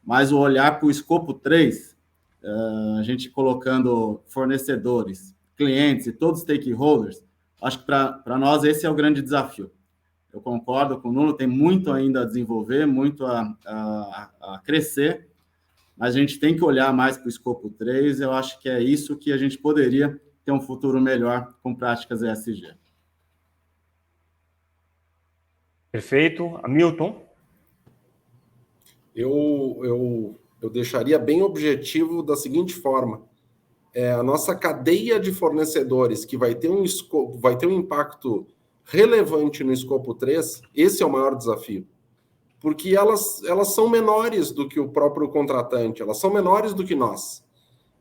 mas o olhar para o escopo 3, a gente colocando fornecedores, clientes e todos os stakeholders, acho que para nós esse é o grande desafio. Eu concordo com o Nuno, tem muito ainda a desenvolver, muito a crescer, mas a gente tem que olhar mais para o escopo 3, eu acho que é isso que a gente poderia ter um futuro melhor com práticas ESG.
Perfeito. Hamilton?
Eu deixaria bem objetivo da seguinte forma: a nossa cadeia de fornecedores, que vai ter um impacto relevante no escopo 3, esse é o maior desafio. Porque elas são menores do que o próprio contratante, elas são menores do que nós.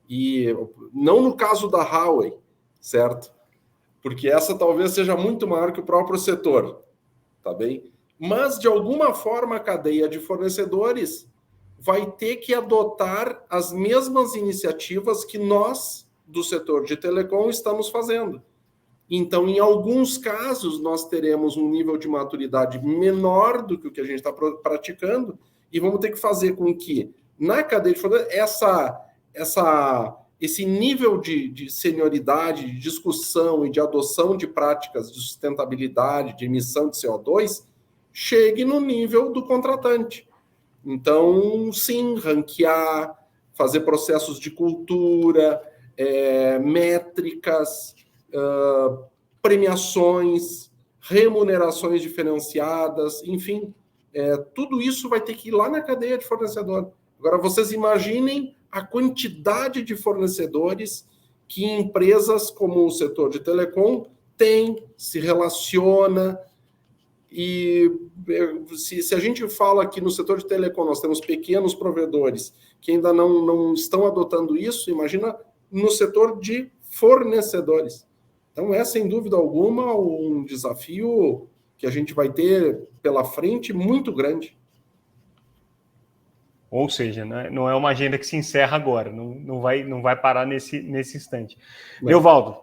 E não no caso da Huawei, certo? Porque essa talvez seja muito maior que o próprio setor, tá bem? Mas, de alguma forma, a cadeia de fornecedores vai ter que adotar as mesmas iniciativas que nós, do setor de telecom, estamos fazendo. Então, em alguns casos, nós teremos um nível de maturidade menor do que o que a gente está praticando e vamos ter que fazer com que, na cadeia de fornecedores, esse nível de senioridade, de discussão e de adoção de práticas de sustentabilidade, de emissão de CO2, chegue no nível do contratante. Então, sim, ranquear, fazer processos de cultura, métricas, premiações, remunerações diferenciadas, enfim, tudo isso vai ter que ir lá na cadeia de fornecedor. Agora, vocês imaginem a quantidade de fornecedores que empresas como o setor de telecom tem, se relaciona. E se a gente fala que no setor de telecom nós temos pequenos provedores que ainda não estão adotando isso, imagina no setor de fornecedores. Então, é, sem dúvida alguma, um desafio que a gente vai ter pela frente muito grande.
Ou seja, não é uma agenda que se encerra agora, não vai parar nesse instante. Leovaldo,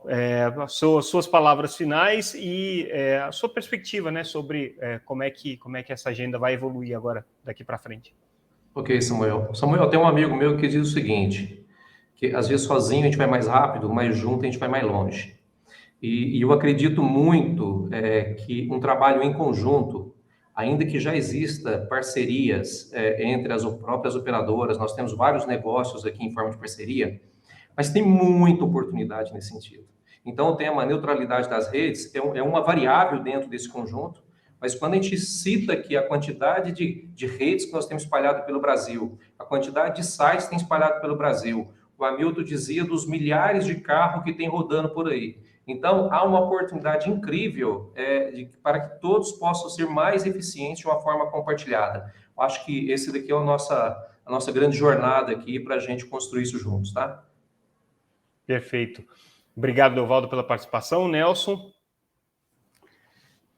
suas palavras finais e a sua perspectiva, né, sobre como é que essa agenda vai evoluir agora, daqui para frente.
Ok, Samuel. Samuel, tem um amigo meu que diz o seguinte, que às vezes sozinho a gente vai mais rápido, mas junto a gente vai mais longe. E eu acredito muito que um trabalho em conjunto, ainda que já exista parcerias entre as próprias operadoras, nós temos vários negócios aqui em forma de parceria, mas tem muita oportunidade nesse sentido. Então, o tema neutralidade das redes é uma variável dentro desse conjunto, mas quando a gente cita aqui a quantidade de redes que nós temos espalhado pelo Brasil, a quantidade de sites que tem espalhado pelo Brasil, o Hamilton dizia dos milhares de carros que tem rodando por aí. Então, há uma oportunidade incrível para que todos possam ser mais eficientes de uma forma compartilhada. Eu acho que esse daqui é a nossa grande jornada aqui para a gente construir isso juntos, tá?
Perfeito. Obrigado, Leovaldo, pela participação. Nelson?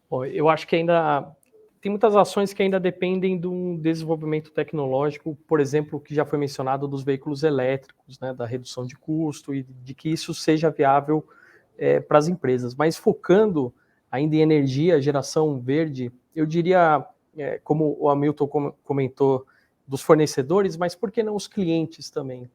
Bom, eu acho que ainda tem muitas ações que ainda dependem de um desenvolvimento tecnológico, por exemplo, que já foi mencionado dos veículos elétricos, né, da redução de custo e de que isso seja viável para as empresas, mas focando ainda em energia, geração verde, eu diria, como o Hamilton comentou, dos fornecedores, mas por que não os clientes também?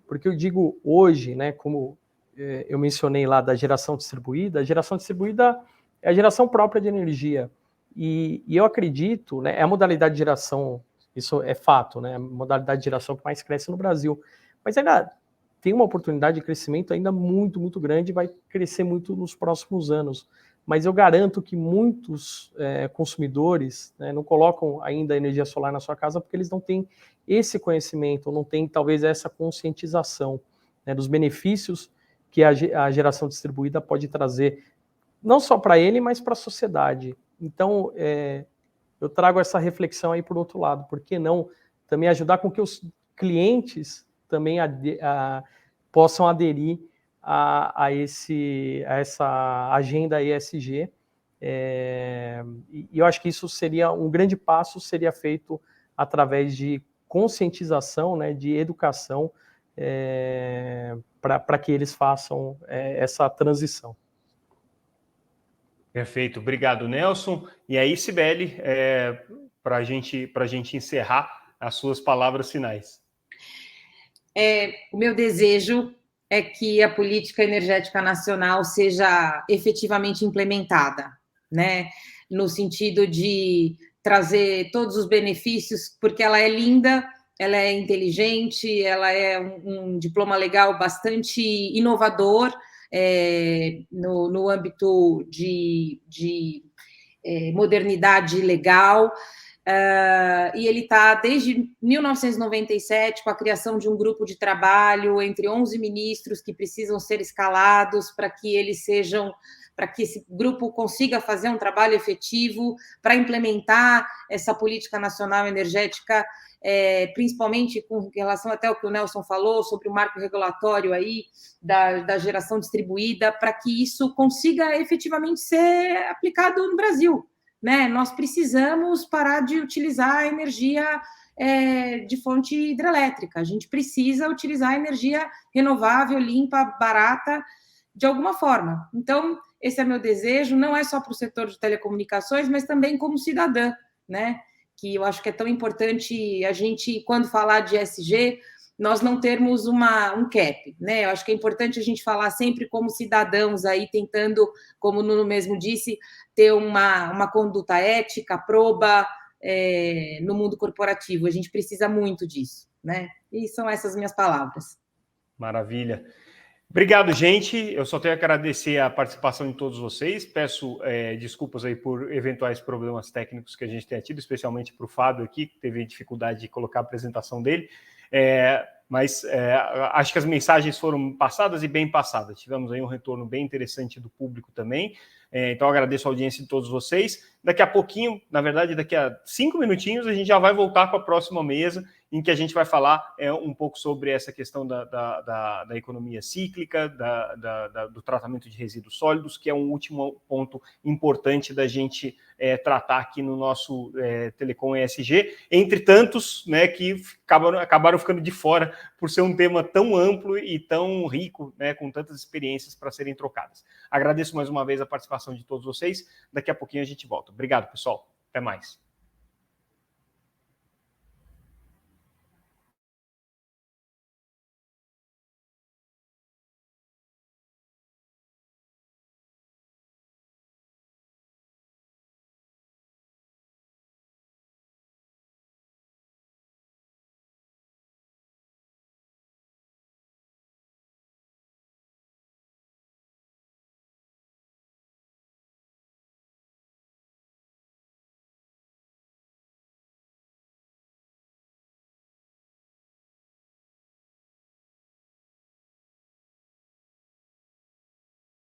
Porque eu digo hoje, né, como eu mencionei lá da geração distribuída é a geração própria de energia, e eu acredito, né, é a modalidade de geração, isso é fato, né, a modalidade de geração que mais cresce no Brasil, mas ainda tem uma oportunidade de crescimento ainda muito, muito grande, vai crescer muito nos próximos anos. Mas eu garanto que muitos consumidores, né, não colocam ainda energia solar na sua casa porque eles não têm esse conhecimento, não têm talvez essa conscientização, né, dos benefícios que a geração distribuída pode trazer, não só para ele, mas para a sociedade. Então, eu trago essa reflexão aí por outro lado, por que não também ajudar com que os clientes também possam aderir a essa agenda ESG, e eu acho que isso seria um grande passo, seria feito através de conscientização, né, de educação, para que eles façam essa transição.
Perfeito, obrigado, Nelson. E aí, Cibele, para a gente encerrar, as suas palavras finais.
O meu desejo é que a política energética nacional seja efetivamente implementada, né? No sentido de trazer todos os benefícios, porque ela é linda, ela é inteligente, ela é um diploma legal bastante inovador no âmbito de modernidade legal. E ele está desde 1997 com a criação de um grupo de trabalho entre 11 ministros que precisam ser escalados para que esse grupo consiga fazer um trabalho efetivo para implementar essa política nacional energética, principalmente com relação até ao que o Nelson falou sobre o marco regulatório aí da geração distribuída, para que isso consiga efetivamente ser aplicado no Brasil. Né? Nós precisamos parar de utilizar a energia de fonte hidrelétrica. A gente precisa utilizar a energia renovável, limpa, barata, de alguma forma. Então, esse é meu desejo, não é só para o setor de telecomunicações, mas também como cidadã, né? Que eu acho que é tão importante a gente, quando falar de ESG, nós não termos um cap, né? Eu acho que é importante a gente falar sempre como cidadãos aí, tentando, como o Nuno mesmo disse, ter uma conduta ética, proba no mundo corporativo. A gente precisa muito disso, né? E são essas minhas palavras.
Maravilha. Obrigado, gente. Eu só tenho que agradecer a participação de todos vocês. Peço desculpas aí por eventuais problemas técnicos que a gente tenha tido, especialmente para o Fábio aqui, que teve dificuldade de colocar a apresentação dele. Mas acho que as mensagens foram passadas e bem passadas. Tivemos aí um retorno bem interessante do público também. Então, agradeço a audiência de todos vocês. Daqui a pouquinho, na verdade, daqui a 5 minutinhos, a gente já vai voltar com a próxima mesa, em que a gente vai falar um pouco sobre essa questão da economia cíclica, do tratamento de resíduos sólidos, que é um último ponto importante da gente tratar aqui no nosso Telecom ESG, entre tantos, né, que acabaram ficando de fora por ser um tema tão amplo e tão rico, né, com tantas experiências para serem trocadas. Agradeço mais uma vez a participação de todos vocês. Daqui a pouquinho a gente volta. Obrigado, pessoal. Até mais.